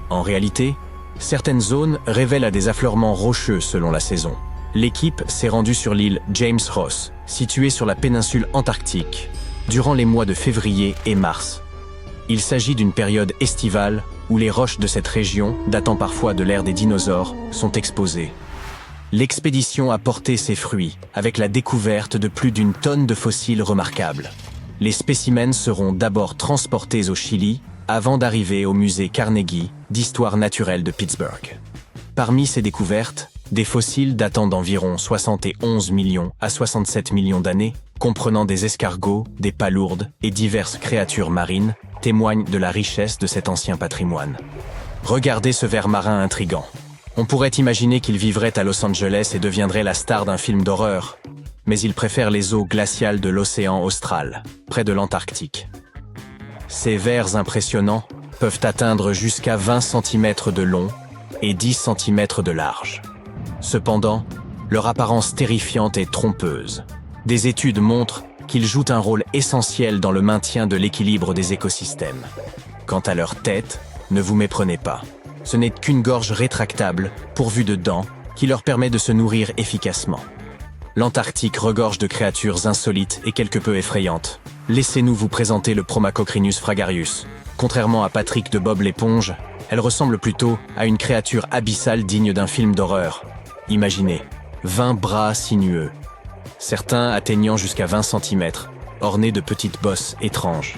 En réalité, certaines zones révèlent à des affleurements rocheux selon la saison. L'équipe s'est rendue sur l'île James Ross, située sur la péninsule antarctique, durant les mois de février et mars. Il s'agit d'une période estivale où les roches de cette région, datant parfois de l'ère des dinosaures, sont exposées. L'expédition a porté ses fruits, avec la découverte de plus d'1 tonne de fossiles remarquables. Les spécimens seront d'abord transportés au Chili, avant d'arriver au musée Carnegie d'histoire naturelle de Pittsburgh. Parmi ces découvertes, des fossiles datant d'environ 71 millions à 67 millions d'années, comprenant des escargots, des palourdes et diverses créatures marines, témoignent de la richesse de cet ancien patrimoine. Regardez ce ver marin intrigant. On pourrait imaginer qu'il vivrait à Los Angeles et deviendrait la star d'un film d'horreur, mais il préfère les eaux glaciales de l'océan austral, près de l'Antarctique. Ces vers impressionnants peuvent atteindre jusqu'à 20 cm de long et 10 cm de large. Cependant, leur apparence terrifiante est trompeuse. Des études montrent qu'ils jouent un rôle essentiel dans le maintien de l'équilibre des écosystèmes. Quant à leur tête, ne vous méprenez pas. Ce n'est qu'une gorge rétractable, pourvue de dents, qui leur permet de se nourrir efficacement. L'Antarctique regorge de créatures insolites et quelque peu effrayantes. Laissez-nous vous présenter le Promachocrinus fragarius. Contrairement à Patrick de Bob l'éponge, elle ressemble plutôt à une créature abyssale digne d'un film d'horreur. Imaginez, 20 bras sinueux, certains atteignant jusqu'à 20 cm, ornés de petites bosses étranges.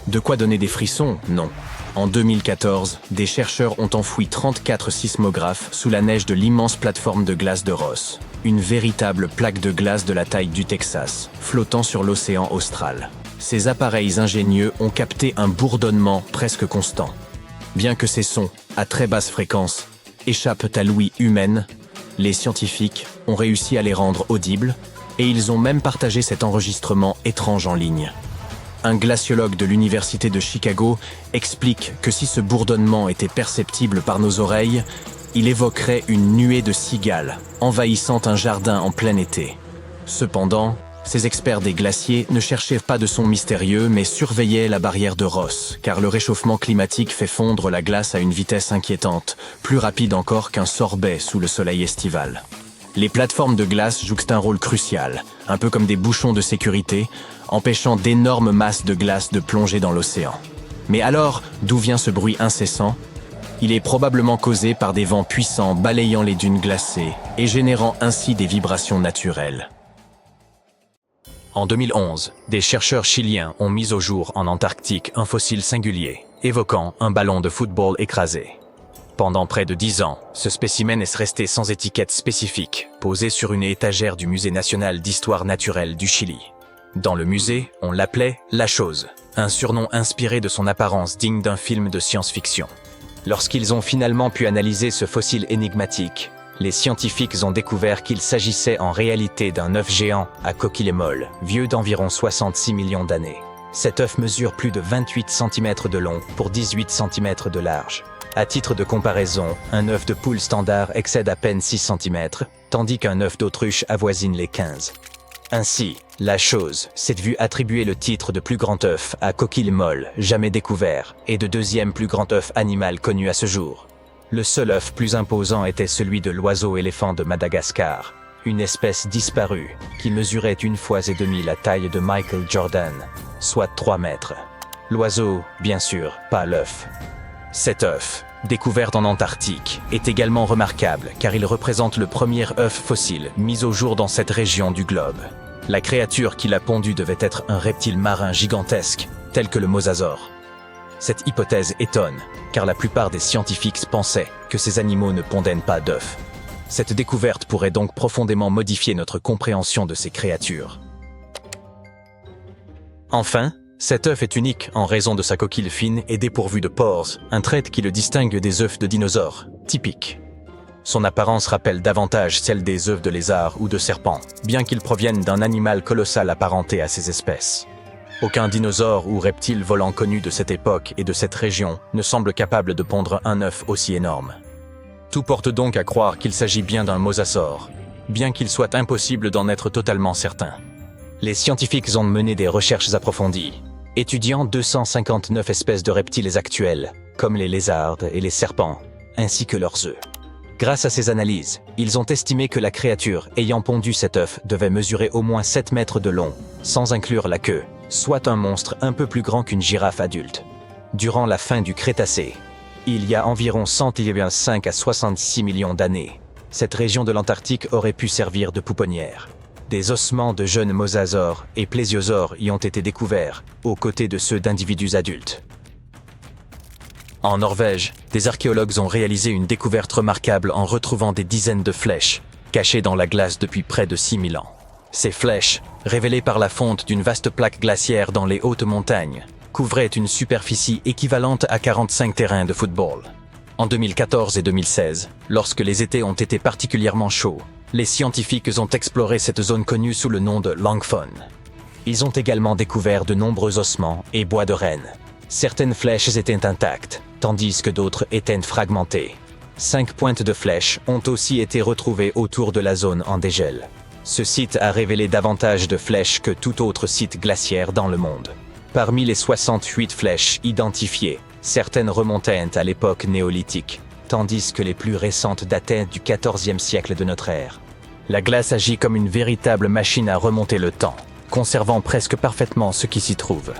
De quoi donner des frissons? Non. En 2014, des chercheurs ont enfoui 34 sismographes sous la neige de l'immense plateforme de glace de Ross, une véritable plaque de glace de la taille du Texas, flottant sur l'océan austral. Ces appareils ingénieux ont capté un bourdonnement presque constant. Bien que ces sons, à très basse fréquence, échappent à l'ouïe humaine, les scientifiques ont réussi à les rendre audibles, et ils ont même partagé cet enregistrement étrange en ligne. Un glaciologue de l'Université de Chicago explique que si ce bourdonnement était perceptible par nos oreilles, il évoquerait une nuée de cigales envahissant un jardin en plein été. Cependant, ces experts des glaciers ne cherchaient pas de son mystérieux mais surveillaient la barrière de Ross, car le réchauffement climatique fait fondre la glace à une vitesse inquiétante, plus rapide encore qu'un sorbet sous le soleil estival. Les plateformes de glace jouent un rôle crucial, un peu comme des bouchons de sécurité, empêchant d'énormes masses de glace de plonger dans l'océan. Mais alors, d'où vient ce bruit incessant? Il est probablement causé par des vents puissants balayant les dunes glacées et générant ainsi des vibrations naturelles. En 2011, des chercheurs chiliens ont mis au jour en Antarctique un fossile singulier, évoquant un ballon de football écrasé. Pendant près de 10 ans, ce spécimen est resté sans étiquette spécifique, posé sur une étagère du Musée national d'histoire naturelle du Chili. Dans le musée, on l'appelait « La Chose », un surnom inspiré de son apparence digne d'un film de science-fiction. Lorsqu'ils ont finalement pu analyser ce fossile énigmatique, les scientifiques ont découvert qu'il s'agissait en réalité d'un œuf géant à coquille molle, vieux d'environ 66 millions d'années. Cet œuf mesure plus de 28 cm de long pour 18 cm de large. À titre de comparaison, un œuf de poule standard excède à peine 6 cm, tandis qu'un œuf d'autruche avoisine les 15. Ainsi, La Chose s'est vue attribuer le titre de plus grand œuf à coquille molle jamais découvert et de deuxième plus grand œuf animal connu à ce jour. Le seul œuf plus imposant était celui de l'oiseau-éléphant de Madagascar, une espèce disparue qui mesurait 1,5 fois la taille de Michael Jordan, soit 3 mètres. L'oiseau, bien sûr, pas l'œuf. Cet œuf, découvert en Antarctique, est également remarquable car il représente le premier œuf fossile mis au jour dans cette région du globe. La créature qui l'a pondu devait être un reptile marin gigantesque, tel que le mosasaure. Cette hypothèse étonne, car la plupart des scientifiques pensaient que ces animaux ne pondaient pas d'œufs. Cette découverte pourrait donc profondément modifier notre compréhension de ces créatures. Enfin, cet œuf est unique en raison de sa coquille fine et dépourvue de pores, un trait qui le distingue des œufs de dinosaures, typiques. Son apparence rappelle davantage celle des œufs de lézards ou de serpents, bien qu'ils proviennent d'un animal colossal apparenté à ces espèces. Aucun dinosaure ou reptile volant connu de cette époque et de cette région ne semble capable de pondre un œuf aussi énorme. Tout porte donc à croire qu'il s'agit bien d'un mosasaure, bien qu'il soit impossible d'en être totalement certain. Les scientifiques ont mené des recherches approfondies, étudiant 259 espèces de reptiles actuels, comme les lézards et les serpents, ainsi que leurs œufs. Grâce à ces analyses, ils ont estimé que la créature ayant pondu cet œuf devait mesurer au moins 7 mètres de long, sans inclure la queue, soit un monstre un peu plus grand qu'une girafe adulte. Durant la fin du Crétacé, il y a environ 105 à 66 millions d'années, cette région de l'Antarctique aurait pu servir de pouponnière. Des ossements de jeunes mosasaures et plésiosaures y ont été découverts, aux côtés de ceux d'individus adultes. En Norvège, des archéologues ont réalisé une découverte remarquable en retrouvant des dizaines de flèches, cachées dans la glace depuis près de 6000 ans. Ces flèches, révélées par la fonte d'une vaste plaque glaciaire dans les hautes montagnes, couvraient une superficie équivalente à 45 terrains de football. En 2014 et 2016, lorsque les étés ont été particulièrement chauds, les scientifiques ont exploré cette zone connue sous le nom de Langfon. Ils ont également découvert de nombreux ossements et bois de renne. Ces Certaines flèches étaient intactes, tandis que d'autres étaient fragmentées. 5 pointes de flèches ont aussi été retrouvées autour de la zone en dégel. Ce site a révélé davantage de flèches que tout autre site glaciaire dans le monde. Parmi les 68 flèches identifiées, certaines remontaient à l'époque néolithique, tandis que les plus récentes dataient du XIVe siècle de notre ère. La glace agit comme une véritable machine à remonter le temps, conservant presque parfaitement ce qui s'y trouve.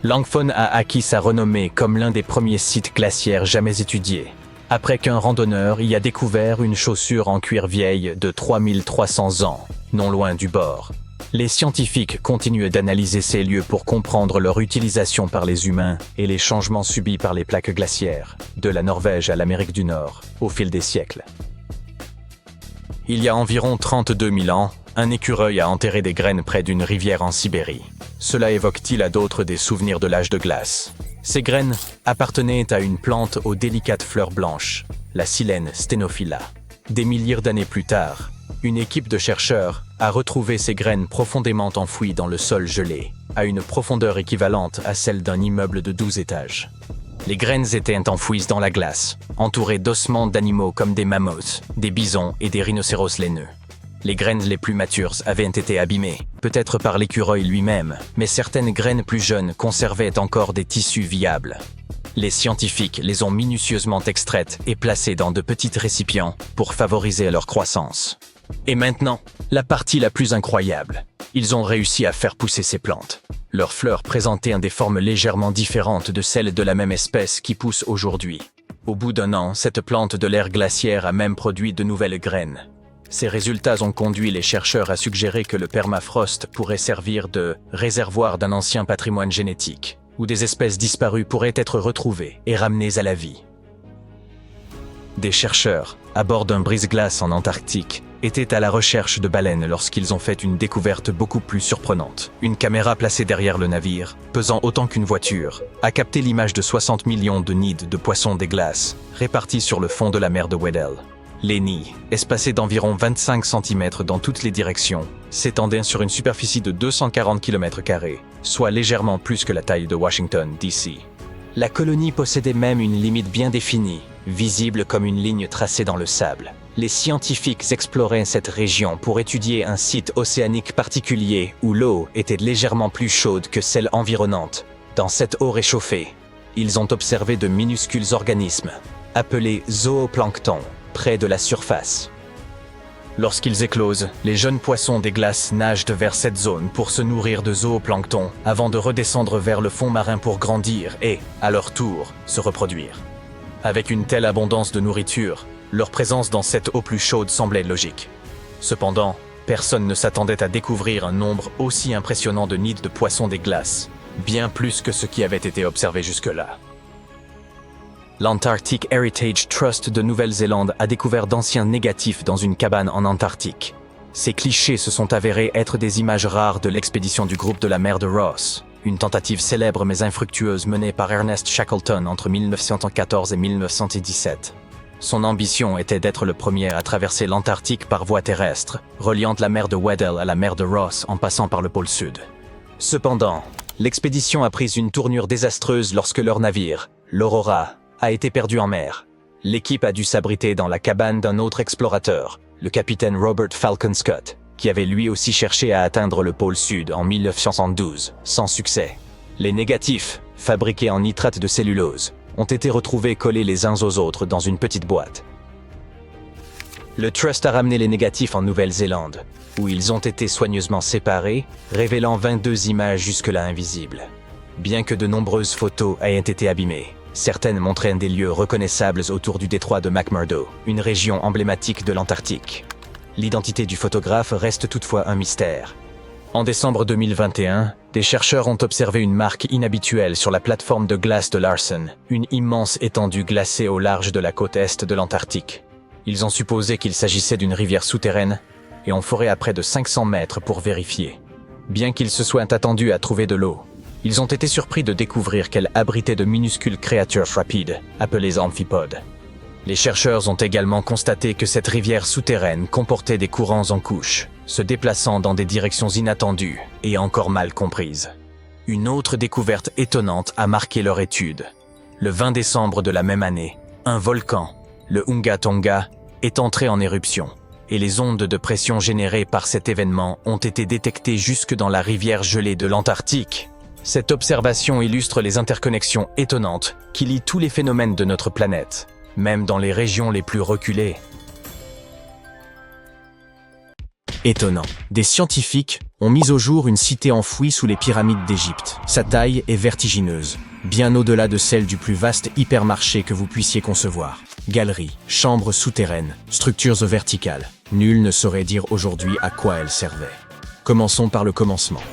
Langfon a acquis sa renommée comme l'un des premiers sites glaciaires jamais étudiés, après qu'un randonneur y a découvert une chaussure en cuir vieille de 3300 ans, non loin du bord. Les scientifiques continuent d'analyser ces lieux pour comprendre leur utilisation par les humains et les changements subis par les plaques glaciaires, de la Norvège à l'Amérique du Nord, au fil des siècles. Il y a environ 32 000 ans, un écureuil a enterré des graines près d'une rivière en Sibérie. Cela évoque-t-il à d'autres des souvenirs de l'âge de glace? Ces graines appartenaient à une plante aux délicates fleurs blanches, la Silène Stenophylla. Des milliers d'années plus tard, une équipe de chercheurs a retrouvé ces graines profondément enfouies dans le sol gelé, à une profondeur équivalente à celle d'un immeuble de 12 étages. Les graines étaient enfouies dans la glace, entourées d'ossements d'animaux comme des mammouths, des bisons et des rhinocéros laineux. Les graines les plus matures avaient été abîmées, peut-être par l'écureuil lui-même, mais certaines graines plus jeunes conservaient encore des tissus viables. Les scientifiques les ont minutieusement extraites et placées dans de petits récipients pour favoriser leur croissance. Et maintenant, la partie la plus incroyable. Ils ont réussi à faire pousser ces plantes. Leurs fleurs présentaient des formes légèrement différentes de celles de la même espèce qui poussent aujourd'hui. Au bout d'un an, cette plante de l'ère glaciaire a même produit de nouvelles graines. Ces résultats ont conduit les chercheurs à suggérer que le permafrost pourrait servir de réservoir d'un ancien patrimoine génétique, où des espèces disparues pourraient être retrouvées et ramenées à la vie. Des chercheurs, à bord d'un brise-glace en Antarctique, étaient à la recherche de baleines lorsqu'ils ont fait une découverte beaucoup plus surprenante. Une caméra placée derrière le navire, pesant autant qu'une voiture, a capté l'image de 60 millions de nids de poissons des glaces, répartis sur le fond de la mer de Weddell. Les nids, espacés d'environ 25 cm dans toutes les directions, s'étendaient sur une superficie de 240 km², soit légèrement plus que la taille de Washington, D.C. La colonie possédait même une limite bien définie, visible comme une ligne tracée dans le sable. Les scientifiques exploraient cette région pour étudier un site océanique particulier où l'eau était légèrement plus chaude que celle environnante. Dans cette eau réchauffée, ils ont observé de minuscules organismes, appelés zooplanctons, près de la surface. Lorsqu'ils éclosent, les jeunes poissons des glaces nagent vers cette zone pour se nourrir de zooplancton avant de redescendre vers le fond marin pour grandir et, à leur tour, se reproduire. Avec une telle abondance de nourriture, leur présence dans cette eau plus chaude semblait logique. Cependant, personne ne s'attendait à découvrir un nombre aussi impressionnant de nids de poissons des glaces, bien plus que ce qui avait été observé jusque-là. L'Antarctic Heritage Trust de Nouvelle-Zélande a découvert d'anciens négatifs dans une cabane en Antarctique. Ces clichés se sont avérés être des images rares de l'expédition du groupe de la mer de Ross, une tentative célèbre mais infructueuse menée par Ernest Shackleton entre 1914 et 1917. Son ambition était d'être le premier à traverser l'Antarctique par voie terrestre, reliant la mer de Weddell à la mer de Ross en passant par le pôle Sud. Cependant, l'expédition a pris une tournure désastreuse lorsque leur navire, l'Aurora, a été perdu en mer. L'équipe a dû s'abriter dans la cabane d'un autre explorateur, le capitaine Robert Falcon Scott, qui avait lui aussi cherché à atteindre le pôle Sud en 1972, sans succès. Les négatifs, fabriqués en nitrate de cellulose, ont été retrouvés collés les uns aux autres dans une petite boîte. Le Trust a ramené les négatifs en Nouvelle-Zélande, où ils ont été soigneusement séparés, révélant 22 images jusque-là invisibles. Bien que de nombreuses photos aient été abîmées, certaines montraient des lieux reconnaissables autour du détroit de McMurdo, une région emblématique de l'Antarctique. L'identité du photographe reste toutefois un mystère. En décembre 2021, des chercheurs ont observé une marque inhabituelle sur la plateforme de glace de Larsen, une immense étendue glacée au large de la côte est de l'Antarctique. Ils ont supposé qu'il s'agissait d'une rivière souterraine et ont foré à près de 500 mètres pour vérifier. Bien qu'ils se soient attendus à trouver de l'eau, ils ont été surpris de découvrir qu'elle abritait de minuscules créatures rapides, appelées amphipodes. Les chercheurs ont également constaté que cette rivière souterraine comportait des courants en couches, se déplaçant dans des directions inattendues et encore mal comprises. Une autre découverte étonnante a marqué leur étude. Le 20 décembre de la même année, un volcan, le Hunga Tonga, est entré en éruption, et les ondes de pression générées par cet événement ont été détectées jusque dans la rivière gelée de l'Antarctique. Cette observation illustre les interconnexions étonnantes qui lient tous les phénomènes de notre planète, même dans les régions les plus reculées. Étonnant. Des scientifiques ont mis au jour une cité enfouie sous les pyramides d'Égypte. Sa taille est vertigineuse, bien au-delà de celle du plus vaste hypermarché que vous puissiez concevoir. Galeries, chambres souterraines, structures verticales. Nul ne saurait dire aujourd'hui à quoi elles servaient. Commençons par le commencement.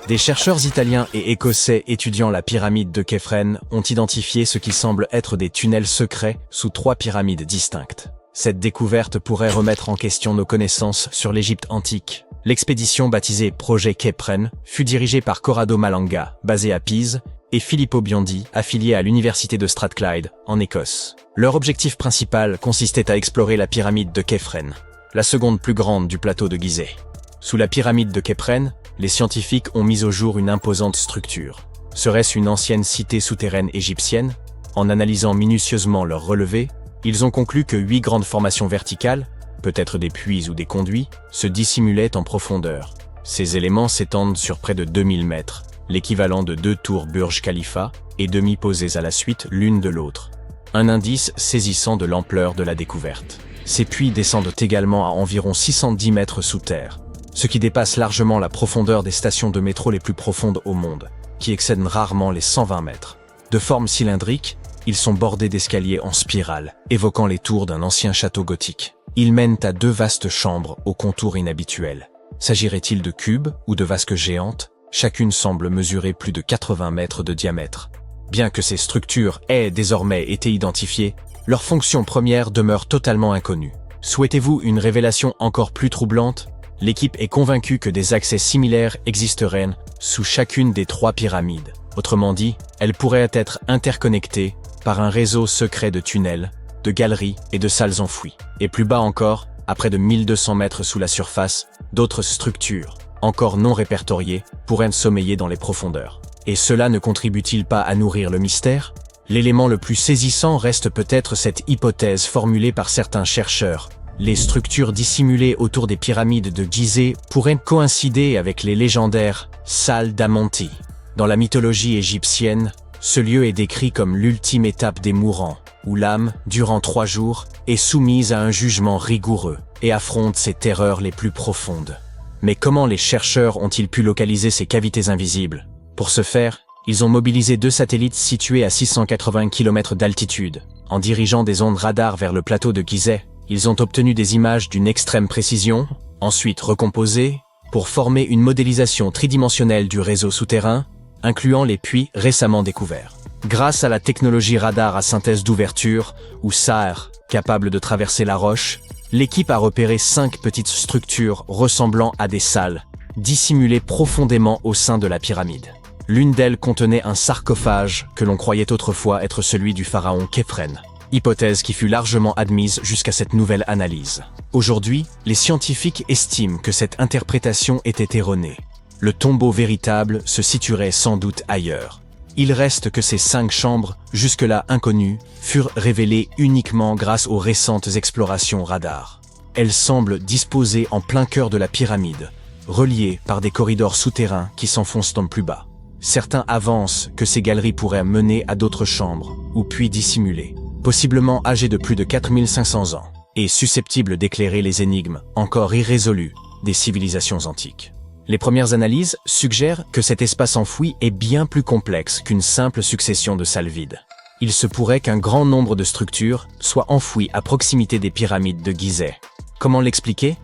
Des chercheurs italiens et écossais étudiant la pyramide de Képhren ont identifié ce qui semble être des tunnels secrets sous 3 pyramides distinctes. Cette découverte pourrait remettre en question nos connaissances sur l'Égypte antique. L'expédition baptisée Projet Képhren fut dirigée par Corrado Malanga, basé à Pise, et Filippo Biondi, affilié à l'université de Strathclyde, en Écosse. Leur objectif principal consistait à explorer la pyramide de Képhren, la seconde plus grande du plateau de Gizeh. Sous la pyramide de Képhren, les scientifiques ont mis au jour une imposante structure. Serait-ce une ancienne cité souterraine égyptienne? En analysant minutieusement leurs relevés, ils ont conclu que 8 grandes formations verticales, peut-être des puits ou des conduits, se dissimulaient en profondeur. Ces éléments s'étendent sur près de 2000 mètres, l'équivalent de 2 tours Burj Khalifa et demi-posées à la suite l'une de l'autre. Un indice saisissant de l'ampleur de la découverte. Ces puits descendent également à environ 610 mètres sous terre, ce qui dépasse largement la profondeur des stations de métro les plus profondes au monde, qui excèdent rarement les 120 mètres. De forme cylindrique, ils sont bordés d'escaliers en spirale, évoquant les tours d'un ancien château gothique. Ils mènent à 2 vastes chambres aux contours inhabituels. S'agirait-il de cubes ou de vasques géantes? Chacune semble mesurer plus de 80 mètres de diamètre. Bien que ces structures aient désormais été identifiées, leur fonction première demeure totalement inconnue. Souhaitez-vous une révélation encore plus troublante? L'équipe est convaincue que des accès similaires existeraient sous chacune des 3 pyramides. Autrement dit, elles pourraient être interconnectées par un réseau secret de tunnels, de galeries et de salles enfouies. Et plus bas encore, à près de 1200 mètres sous la surface, d'autres structures, encore non répertoriées, pourraient sommeiller dans les profondeurs. Et cela ne contribue-t-il pas à nourrir le mystère? L'élément le plus saisissant reste peut-être cette hypothèse formulée par certains chercheurs. Les structures dissimulées autour des pyramides de Gizeh pourraient coïncider avec les légendaires salles d'Amonti. Dans la mythologie égyptienne, ce lieu est décrit comme l'ultime étape des mourants, où l'âme, durant 3 jours, est soumise à un jugement rigoureux et affronte ses terreurs les plus profondes. Mais comment les chercheurs ont-ils pu localiser ces cavités invisibles? Pour ce faire, ils ont mobilisé 2 satellites situés à 680 km d'altitude. En dirigeant des ondes radar vers le plateau de Gizeh, ils ont obtenu des images d'une extrême précision, ensuite recomposées, pour former une modélisation tridimensionnelle du réseau souterrain, incluant les puits récemment découverts. Grâce à la technologie radar à synthèse d'ouverture, ou SAR, capable de traverser la roche, l'équipe a repéré 5 petites structures ressemblant à des salles, dissimulées profondément au sein de la pyramide. L'une d'elles contenait un sarcophage que l'on croyait autrefois être celui du pharaon Képhren. Hypothèse qui fut largement admise jusqu'à cette nouvelle analyse. Aujourd'hui, les scientifiques estiment que cette interprétation était erronée. Le tombeau véritable se situerait sans doute ailleurs. Il reste que ces 5 chambres, jusque-là inconnues, furent révélées uniquement grâce aux récentes explorations radar. Elles semblent disposées en plein cœur de la pyramide, reliées par des corridors souterrains qui s'enfoncent en plus bas. Certains avancent que ces galeries pourraient mener à d'autres chambres, ou puits dissimulés, possiblement âgés de plus de 4500 ans, et susceptibles d'éclairer les énigmes, encore irrésolues, des civilisations antiques. Les premières analyses suggèrent que cet espace enfoui est bien plus complexe qu'une simple succession de salles vides. Il se pourrait qu'un grand nombre de structures soient enfouies à proximité des pyramides de Gizeh. Comment l'expliquer?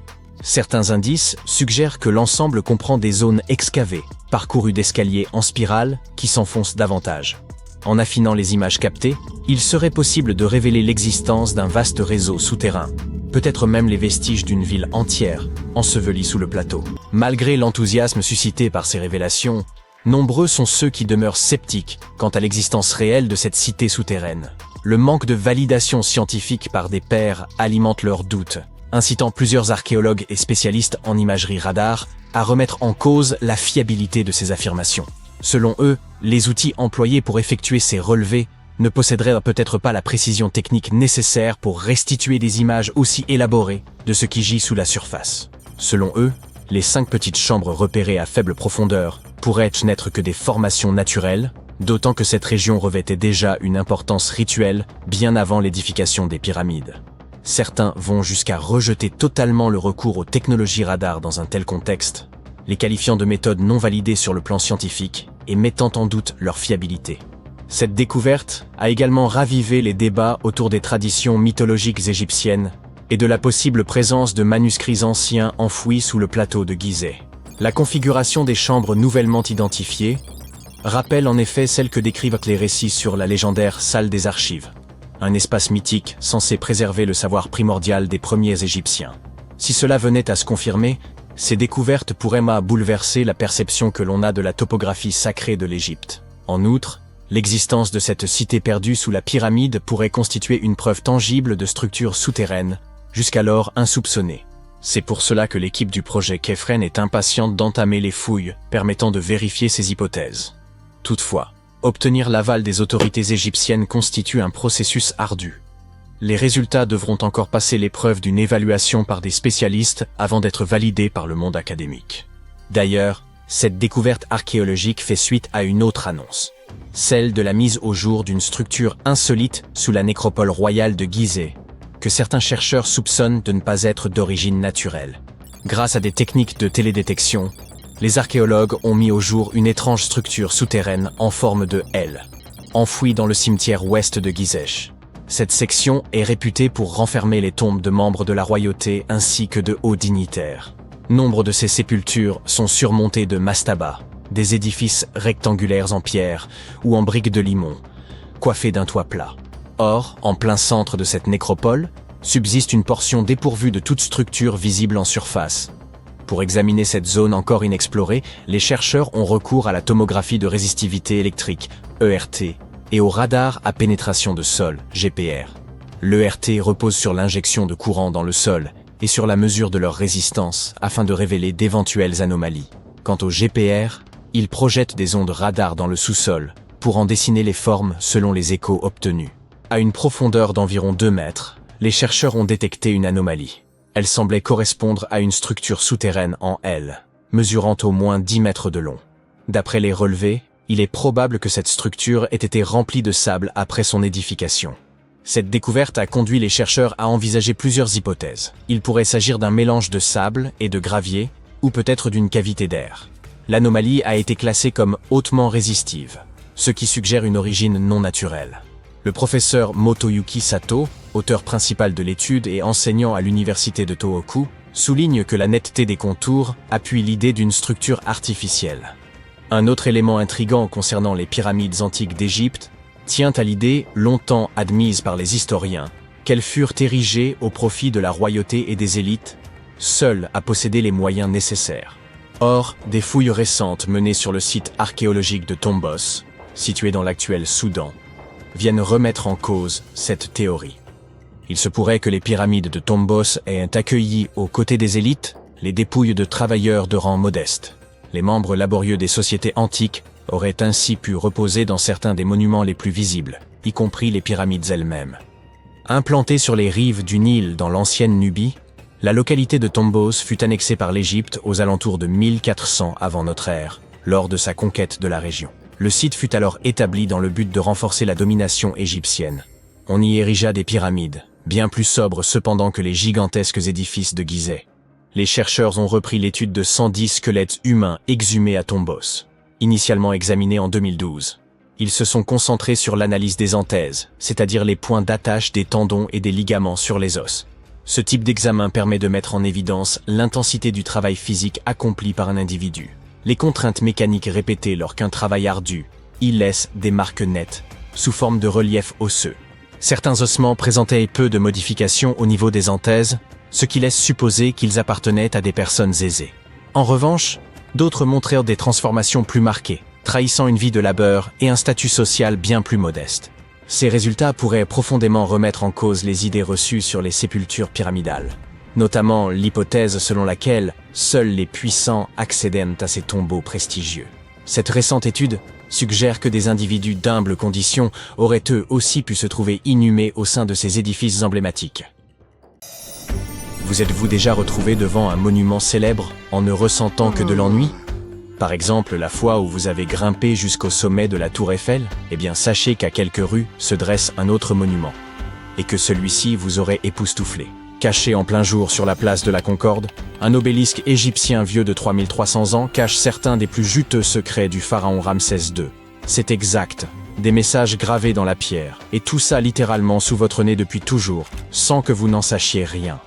Certains indices suggèrent que l'ensemble comprend des zones excavées, parcourues d'escaliers en spirale qui s'enfoncent davantage. En affinant les images captées, il serait possible de révéler l'existence d'un vaste réseau souterrain, peut-être même les vestiges d'une ville entière, ensevelie sous le plateau. Malgré l'enthousiasme suscité par ces révélations, nombreux sont ceux qui demeurent sceptiques quant à l'existence réelle de cette cité souterraine. Le manque de validation scientifique par des pairs alimente leurs doutes, incitant plusieurs archéologues et spécialistes en imagerie radar à remettre en cause la fiabilité de ces affirmations. Selon eux, les outils employés pour effectuer ces relevés ne posséderaient peut-être pas la précision technique nécessaire pour restituer des images aussi élaborées de ce qui gît sous la surface. Selon eux, les 5 petites chambres repérées à faible profondeur pourraient n'être que des formations naturelles, d'autant que cette région revêtait déjà une importance rituelle bien avant l'édification des pyramides. Certains vont jusqu'à rejeter totalement le recours aux technologies radar dans un tel contexte, les qualifiant de méthodes non validées sur le plan scientifique et mettant en doute leur fiabilité. Cette découverte a également ravivé les débats autour des traditions mythologiques égyptiennes et de la possible présence de manuscrits anciens enfouis sous le plateau de Gizeh. La configuration des chambres nouvellement identifiées rappelle en effet celle que décrivent les récits sur la légendaire salle des archives, un espace mythique censé préserver le savoir primordial des premiers Égyptiens. Si cela venait à se confirmer, ces découvertes pourraient bouleverser la perception que l'on a de la topographie sacrée de l'Égypte. En outre, l'existence de cette cité perdue sous la pyramide pourrait constituer une preuve tangible de structures souterraines, jusqu'alors insoupçonnées. C'est pour cela que l'équipe du projet Kefren est impatiente d'entamer les fouilles permettant de vérifier ces hypothèses. Toutefois, obtenir l'aval des autorités égyptiennes constitue un processus ardu. Les résultats devront encore passer l'épreuve d'une évaluation par des spécialistes avant d'être validés par le monde académique. D'ailleurs, cette découverte archéologique fait suite à une autre annonce, celle de la mise au jour d'une structure insolite sous la nécropole royale de Gizeh, que certains chercheurs soupçonnent de ne pas être d'origine naturelle. Grâce à des techniques de télédétection, les archéologues ont mis au jour une étrange structure souterraine en forme de L, enfouie dans le cimetière ouest de Gizeh. Cette section est réputée pour renfermer les tombes de membres de la royauté ainsi que de hauts dignitaires. Nombre de ces sépultures sont surmontées de mastabas, des édifices rectangulaires en pierre ou en briques de limon, coiffés d'un toit plat. Or, en plein centre de cette nécropole, subsiste une portion dépourvue de toute structure visible en surface. Pour examiner cette zone encore inexplorée, les chercheurs ont recours à la tomographie de résistivité électrique, ERT, et au radar à pénétration de sol, GPR. L'ERT repose sur l'injection de courant dans le sol et sur la mesure de leur résistance afin de révéler d'éventuelles anomalies. Quant au GPR, il projette des ondes radar dans le sous-sol pour en dessiner les formes selon les échos obtenus. À une profondeur d'environ 2 mètres, les chercheurs ont détecté une anomalie. Elle semblait correspondre à une structure souterraine en L, mesurant au moins 10 mètres de long. D'après les relevés, il est probable que cette structure ait été remplie de sable après son édification. Cette découverte a conduit les chercheurs à envisager plusieurs hypothèses. Il pourrait s'agir d'un mélange de sable et de gravier, ou peut-être d'une cavité d'air. L'anomalie a été classée comme hautement résistive, ce qui suggère une origine non naturelle. Le professeur Motoyuki Sato, auteur principal de l'étude et enseignant à l'université de Tohoku, souligne que la netteté des contours appuie l'idée d'une structure artificielle. Un autre élément intrigant concernant les pyramides antiques d'Égypte tient à l'idée, longtemps admise par les historiens, qu'elles furent érigées au profit de la royauté et des élites, seules à posséder les moyens nécessaires. Or, des fouilles récentes menées sur le site archéologique de Tombos, situé dans l'actuel Soudan, viennent remettre en cause cette théorie. Il se pourrait que les pyramides de Tombos aient accueilli, aux côtés des élites, les dépouilles de travailleurs de rang modeste. Les membres laborieux des sociétés antiques auraient ainsi pu reposer dans certains des monuments les plus visibles, y compris les pyramides elles-mêmes. Implantée sur les rives du Nil dans l'ancienne Nubie, la localité de Tombos fut annexée par l'Égypte aux alentours de 1400 avant notre ère, lors de sa conquête de la région. Le site fut alors établi dans le but de renforcer la domination égyptienne. On y érigea des pyramides, bien plus sobres cependant que les gigantesques édifices de Gizeh. Les chercheurs ont repris l'étude de 110 squelettes humains exhumés à Tombos, initialement examinés en 2012. Ils se sont concentrés sur l'analyse des anthèses, c'est-à-dire les points d'attache des tendons et des ligaments sur les os. Ce type d'examen permet de mettre en évidence l'intensité du travail physique accompli par un individu. Les contraintes mécaniques répétées lors qu'un travail ardu y laissent des marques nettes, sous forme de relief osseux. Certains ossements présentaient peu de modifications au niveau des anthèses, ce qui laisse supposer qu'ils appartenaient à des personnes aisées. En revanche, d'autres montrèrent des transformations plus marquées, trahissant une vie de labeur et un statut social bien plus modeste. Ces résultats pourraient profondément remettre en cause les idées reçues sur les sépultures pyramidales, notamment l'hypothèse selon laquelle seuls les puissants accédaient à ces tombeaux prestigieux. Cette récente étude suggère que des individus d'humbles conditions auraient eux aussi pu se trouver inhumés au sein de ces édifices emblématiques. Vous êtes-vous déjà retrouvé devant un monument célèbre en ne ressentant que de l'ennui? Par exemple, la fois où vous avez grimpé jusqu'au sommet de la Tour Eiffel? Eh bien, sachez qu'à quelques rues se dresse un autre monument, et que celui-ci vous aurait époustouflé. Caché en plein jour sur la place de la Concorde, un obélisque égyptien vieux de 3300 ans cache certains des plus juteux secrets du pharaon Ramsès II. C'est exact, des messages gravés dans la pierre, et tout ça littéralement sous votre nez depuis toujours, sans que vous n'en sachiez rien.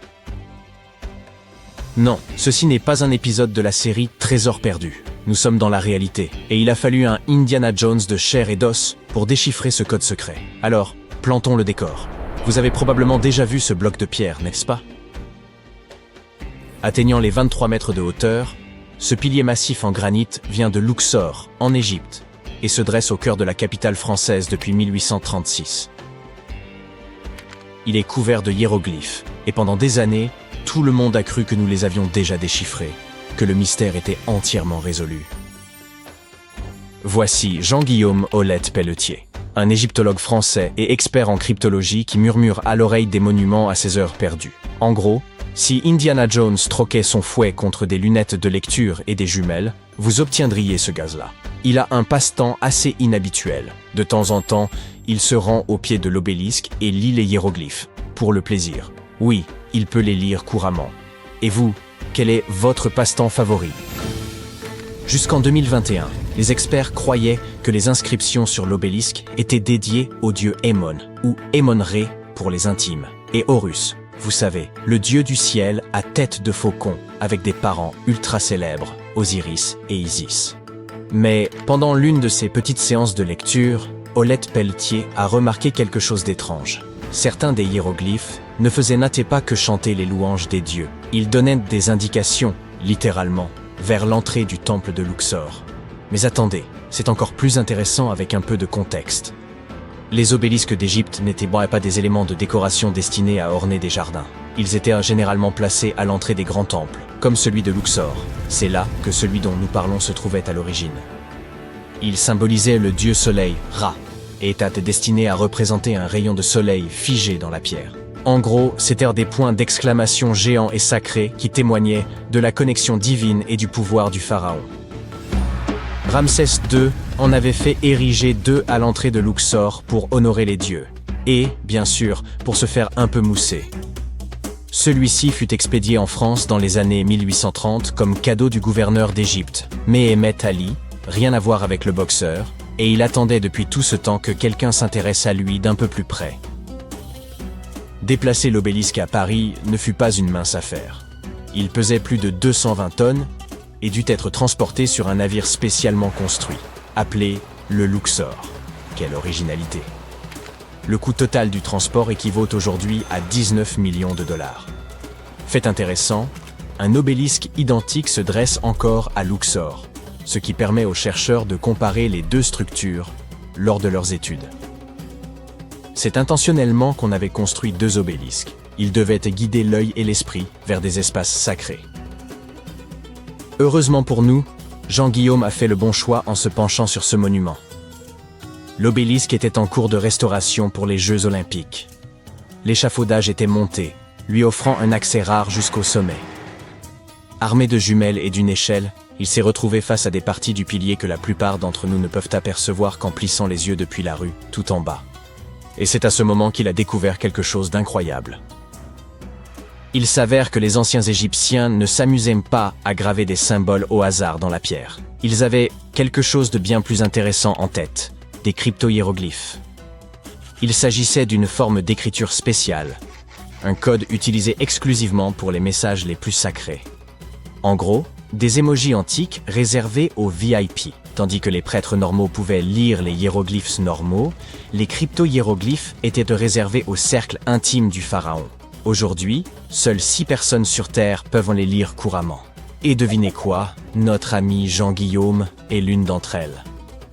Non, ceci n'est pas un épisode de la série Trésor perdu. Nous sommes dans la réalité, et il a fallu un Indiana Jones de chair et d'os pour déchiffrer ce code secret. Alors, plantons le décor. Vous avez probablement déjà vu ce bloc de pierre, n'est-ce pas? Atteignant les 23 mètres de hauteur, ce pilier massif en granit vient de Luxor, en Égypte, et se dresse au cœur de la capitale française depuis 1836. Il est couvert de hiéroglyphes, et pendant des années, tout le monde a cru que nous les avions déjà déchiffrés, que le mystère était entièrement résolu. Voici Jean-Guillaume Hollette-Pelletier, un égyptologue français et expert en cryptologie qui murmure à l'oreille des monuments à ses heures perdues. En gros, si Indiana Jones troquait son fouet contre des lunettes de lecture et des jumelles, vous obtiendriez ce gaz-là. Il a un passe-temps assez inhabituel. De temps en temps, il se rend au pied de l'obélisque et lit les hiéroglyphes, pour le plaisir. Oui, il peut les lire couramment. Et vous, quel est votre passe-temps favori? Jusqu'en 2021, les experts croyaient que les inscriptions sur l'obélisque étaient dédiées au dieu Ammon, ou Ammon-Ré pour les intimes, et Horus, vous savez, le dieu du ciel à tête de faucon, avec des parents ultra célèbres, Osiris et Isis. Mais pendant l'une de ces petites séances de lecture, Hollette-Pelletier a remarqué quelque chose d'étrange. Certains des hiéroglyphes ne faisaient pas que chanter les louanges des dieux. Ils donnaient des indications, littéralement, vers l'entrée du temple de Luxor. Mais attendez, c'est encore plus intéressant avec un peu de contexte. Les obélisques d'Égypte n'étaient pas des éléments de décoration destinés à orner des jardins. Ils étaient généralement placés à l'entrée des grands temples, comme celui de Luxor. C'est là que celui dont nous parlons se trouvait à l'origine. Il symbolisait le dieu soleil, Ra, et était destiné à représenter un rayon de soleil figé dans la pierre. En gros, c'étaient des points d'exclamation géants et sacrés qui témoignaient de la connexion divine et du pouvoir du pharaon. Ramsès II en avait fait ériger 2 à l'entrée de Luxor pour honorer les dieux, et, bien sûr, pour se faire un peu mousser. Celui-ci fut expédié en France dans les années 1830 comme cadeau du gouverneur d'Égypte, Méhémet Ali, rien à voir avec le boxeur, et il attendait depuis tout ce temps que quelqu'un s'intéresse à lui d'un peu plus près. Déplacer l'obélisque à Paris ne fut pas une mince affaire. Il pesait plus de 220 tonnes et dut être transporté sur un navire spécialement construit, appelé le Luxor. Quelle originalité! Le coût total du transport équivaut aujourd'hui à 19 millions de dollars. Fait intéressant, un obélisque identique se dresse encore à Luxor, ce qui permet aux chercheurs de comparer les 2 structures lors de leurs études. C'est intentionnellement qu'on avait construit 2 obélisques. Ils devaient guider l'œil et l'esprit vers des espaces sacrés. Heureusement pour nous, Jean-Guillaume a fait le bon choix en se penchant sur ce monument. L'obélisque était en cours de restauration pour les Jeux Olympiques. L'échafaudage était monté, lui offrant un accès rare jusqu'au sommet. Armé de jumelles et d'une échelle, il s'est retrouvé face à des parties du pilier que la plupart d'entre nous ne peuvent apercevoir qu'en plissant les yeux depuis la rue, tout en bas. Et c'est à ce moment qu'il a découvert quelque chose d'incroyable. Il s'avère que les anciens Égyptiens ne s'amusaient pas à graver des symboles au hasard dans la pierre. Ils avaient quelque chose de bien plus intéressant en tête, des crypto-hiéroglyphes. Il s'agissait d'une forme d'écriture spéciale, un code utilisé exclusivement pour les messages les plus sacrés. En gros, des émojis antiques réservés aux VIP. Tandis que les prêtres normaux pouvaient lire les hiéroglyphes normaux, les crypto-hiéroglyphes étaient réservés au cercle intime du pharaon. Aujourd'hui, seules 6 personnes sur Terre peuvent les lire couramment. Et devinez quoi? Notre ami Jean-Guillaume est l'une d'entre elles.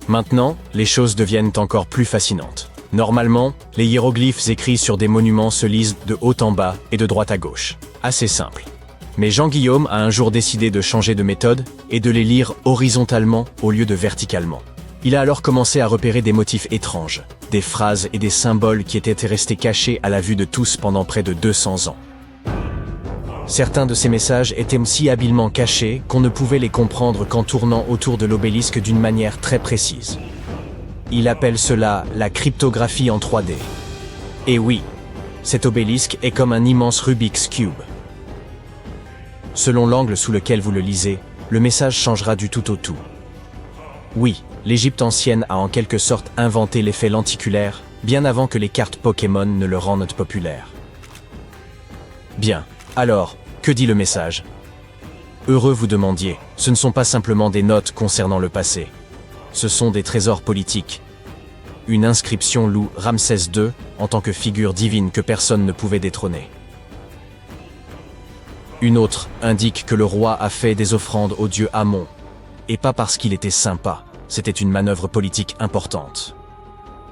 Maintenant, les choses deviennent encore plus fascinantes. Normalement, les hiéroglyphes écrits sur des monuments se lisent de haut en bas et de droite à gauche. Assez simple. Mais Jean-Guillaume a un jour décidé de changer de méthode et de les lire horizontalement au lieu de verticalement. Il a alors commencé à repérer des motifs étranges, des phrases et des symboles qui étaient restés cachés à la vue de tous pendant près de 200 ans. Certains de ces messages étaient si habilement cachés qu'on ne pouvait les comprendre qu'en tournant autour de l'obélisque d'une manière très précise. Il appelle cela la cryptographie en 3D. Et oui, cet obélisque est comme un immense Rubik's Cube. Selon l'angle sous lequel vous le lisez, le message changera du tout au tout. Oui, l'Égypte ancienne a en quelque sorte inventé l'effet lenticulaire, bien avant que les cartes Pokémon ne le rendent populaire. Bien, alors, que dit le message? Heureux vous demandiez, ce ne sont pas simplement des notes concernant le passé. Ce sont des trésors politiques. Une inscription loue Ramsès II en tant que figure divine que personne ne pouvait détrôner. Une autre indique que le roi a fait des offrandes au dieu Amon, et pas parce qu'il était sympa, c'était une manœuvre politique importante.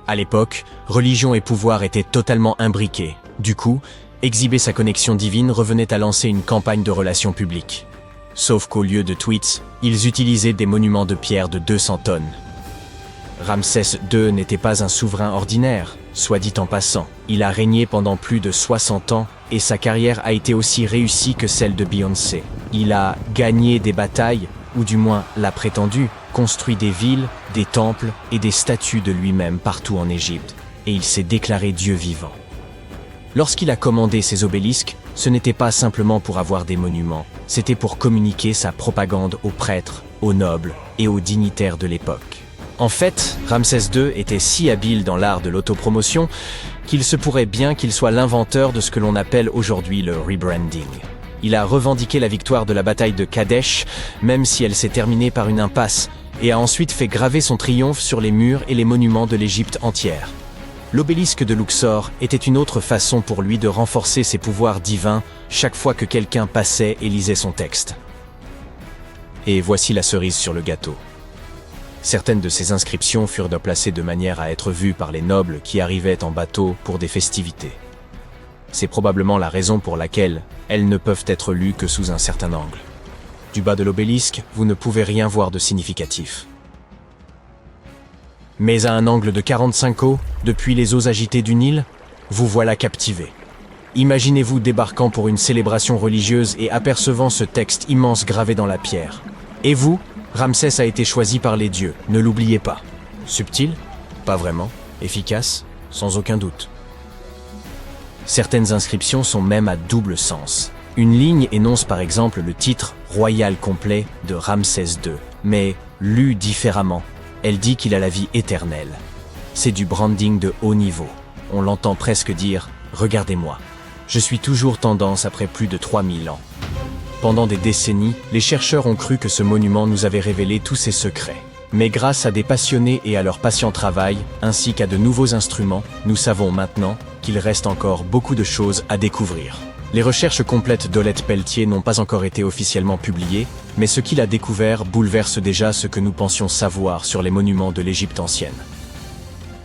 À l'époque, religion et pouvoir étaient totalement imbriqués. Du coup, exhiber sa connexion divine revenait à lancer une campagne de relations publiques. Sauf qu'au lieu de tweets, ils utilisaient des monuments de pierre de 200 tonnes. Ramsès II n'était pas un souverain ordinaire, soit dit en passant. Il a régné pendant plus de 60 ans et sa carrière a été aussi réussie que celle de Beyoncé. Il a gagné des batailles, ou du moins l'a prétendu, construit des villes, des temples et des statues de lui-même partout en Égypte, et il s'est déclaré Dieu vivant. Lorsqu'il a commandé ces obélisques, ce n'était pas simplement pour avoir des monuments, c'était pour communiquer sa propagande aux prêtres, aux nobles et aux dignitaires de l'époque. En fait, Ramsès II était si habile dans l'art de l'autopromotion qu'il se pourrait bien qu'il soit l'inventeur de ce que l'on appelle aujourd'hui le rebranding. Il a revendiqué la victoire de la bataille de Kadesh, même si elle s'est terminée par une impasse, et a ensuite fait graver son triomphe sur les murs et les monuments de l'Égypte entière. L'obélisque de Luxor était une autre façon pour lui de renforcer ses pouvoirs divins chaque fois que quelqu'un passait et lisait son texte. Et voici la cerise sur le gâteau. Certaines de ces inscriptions furent placées de manière à être vues par les nobles qui arrivaient en bateau pour des festivités. C'est probablement la raison pour laquelle elles ne peuvent être lues que sous un certain angle. Du bas de l'obélisque, vous ne pouvez rien voir de significatif. Mais à un angle de 45 eaux, depuis les eaux agitées du Nil, vous voilà captivé. Imaginez-vous débarquant pour une célébration religieuse et apercevant ce texte immense gravé dans la pierre. Et vous, Ramsès a été choisi par les dieux, ne l'oubliez pas. Subtil? Pas vraiment. Efficace? Sans aucun doute. Certaines inscriptions sont même à double sens. Une ligne énonce par exemple le titre royal complet de Ramsès II, mais lue différemment, elle dit qu'il a la vie éternelle. C'est du branding de haut niveau. On l'entend presque dire « Regardez-moi, je suis toujours tendance après plus de 3000 ans ». Pendant des décennies, les chercheurs ont cru que ce monument nous avait révélé tous ses secrets. Mais grâce à des passionnés et à leur patient travail, ainsi qu'à de nouveaux instruments, nous savons maintenant qu'il reste encore beaucoup de choses à découvrir. Les recherches complètes d'Olette Pelletier n'ont pas encore été officiellement publiées, mais ce qu'il a découvert bouleverse déjà ce que nous pensions savoir sur les monuments de l'Égypte ancienne.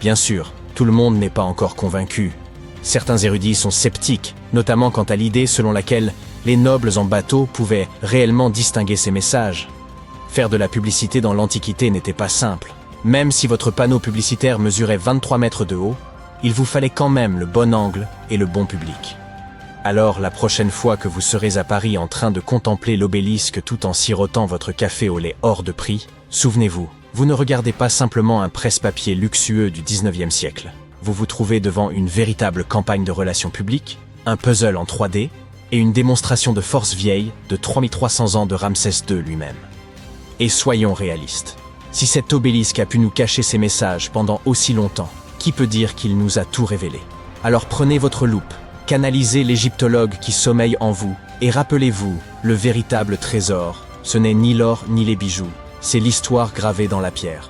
Bien sûr, tout le monde n'est pas encore convaincu. Certains érudits sont sceptiques, notamment quant à l'idée selon laquelle les nobles en bateau pouvaient réellement distinguer ces messages. Faire de la publicité dans l'Antiquité n'était pas simple. Même si votre panneau publicitaire mesurait 23 mètres de haut, il vous fallait quand même le bon angle et le bon public. Alors, la prochaine fois que vous serez à Paris en train de contempler l'obélisque tout en sirotant votre café au lait hors de prix, souvenez-vous, vous ne regardez pas simplement un presse-papier luxueux du 19e siècle. Vous vous trouvez devant une véritable campagne de relations publiques, un puzzle en 3D et une démonstration de force vieille de 3300 ans de Ramsès II lui-même. Et soyons réalistes. Si cet obélisque a pu nous cacher ses messages pendant aussi longtemps, qui peut dire qu'il nous a tout révélé? Alors prenez votre loupe, canalisez l'égyptologue qui sommeille en vous, et rappelez-vous, le véritable trésor, ce n'est ni l'or ni les bijoux, c'est l'histoire gravée dans la pierre.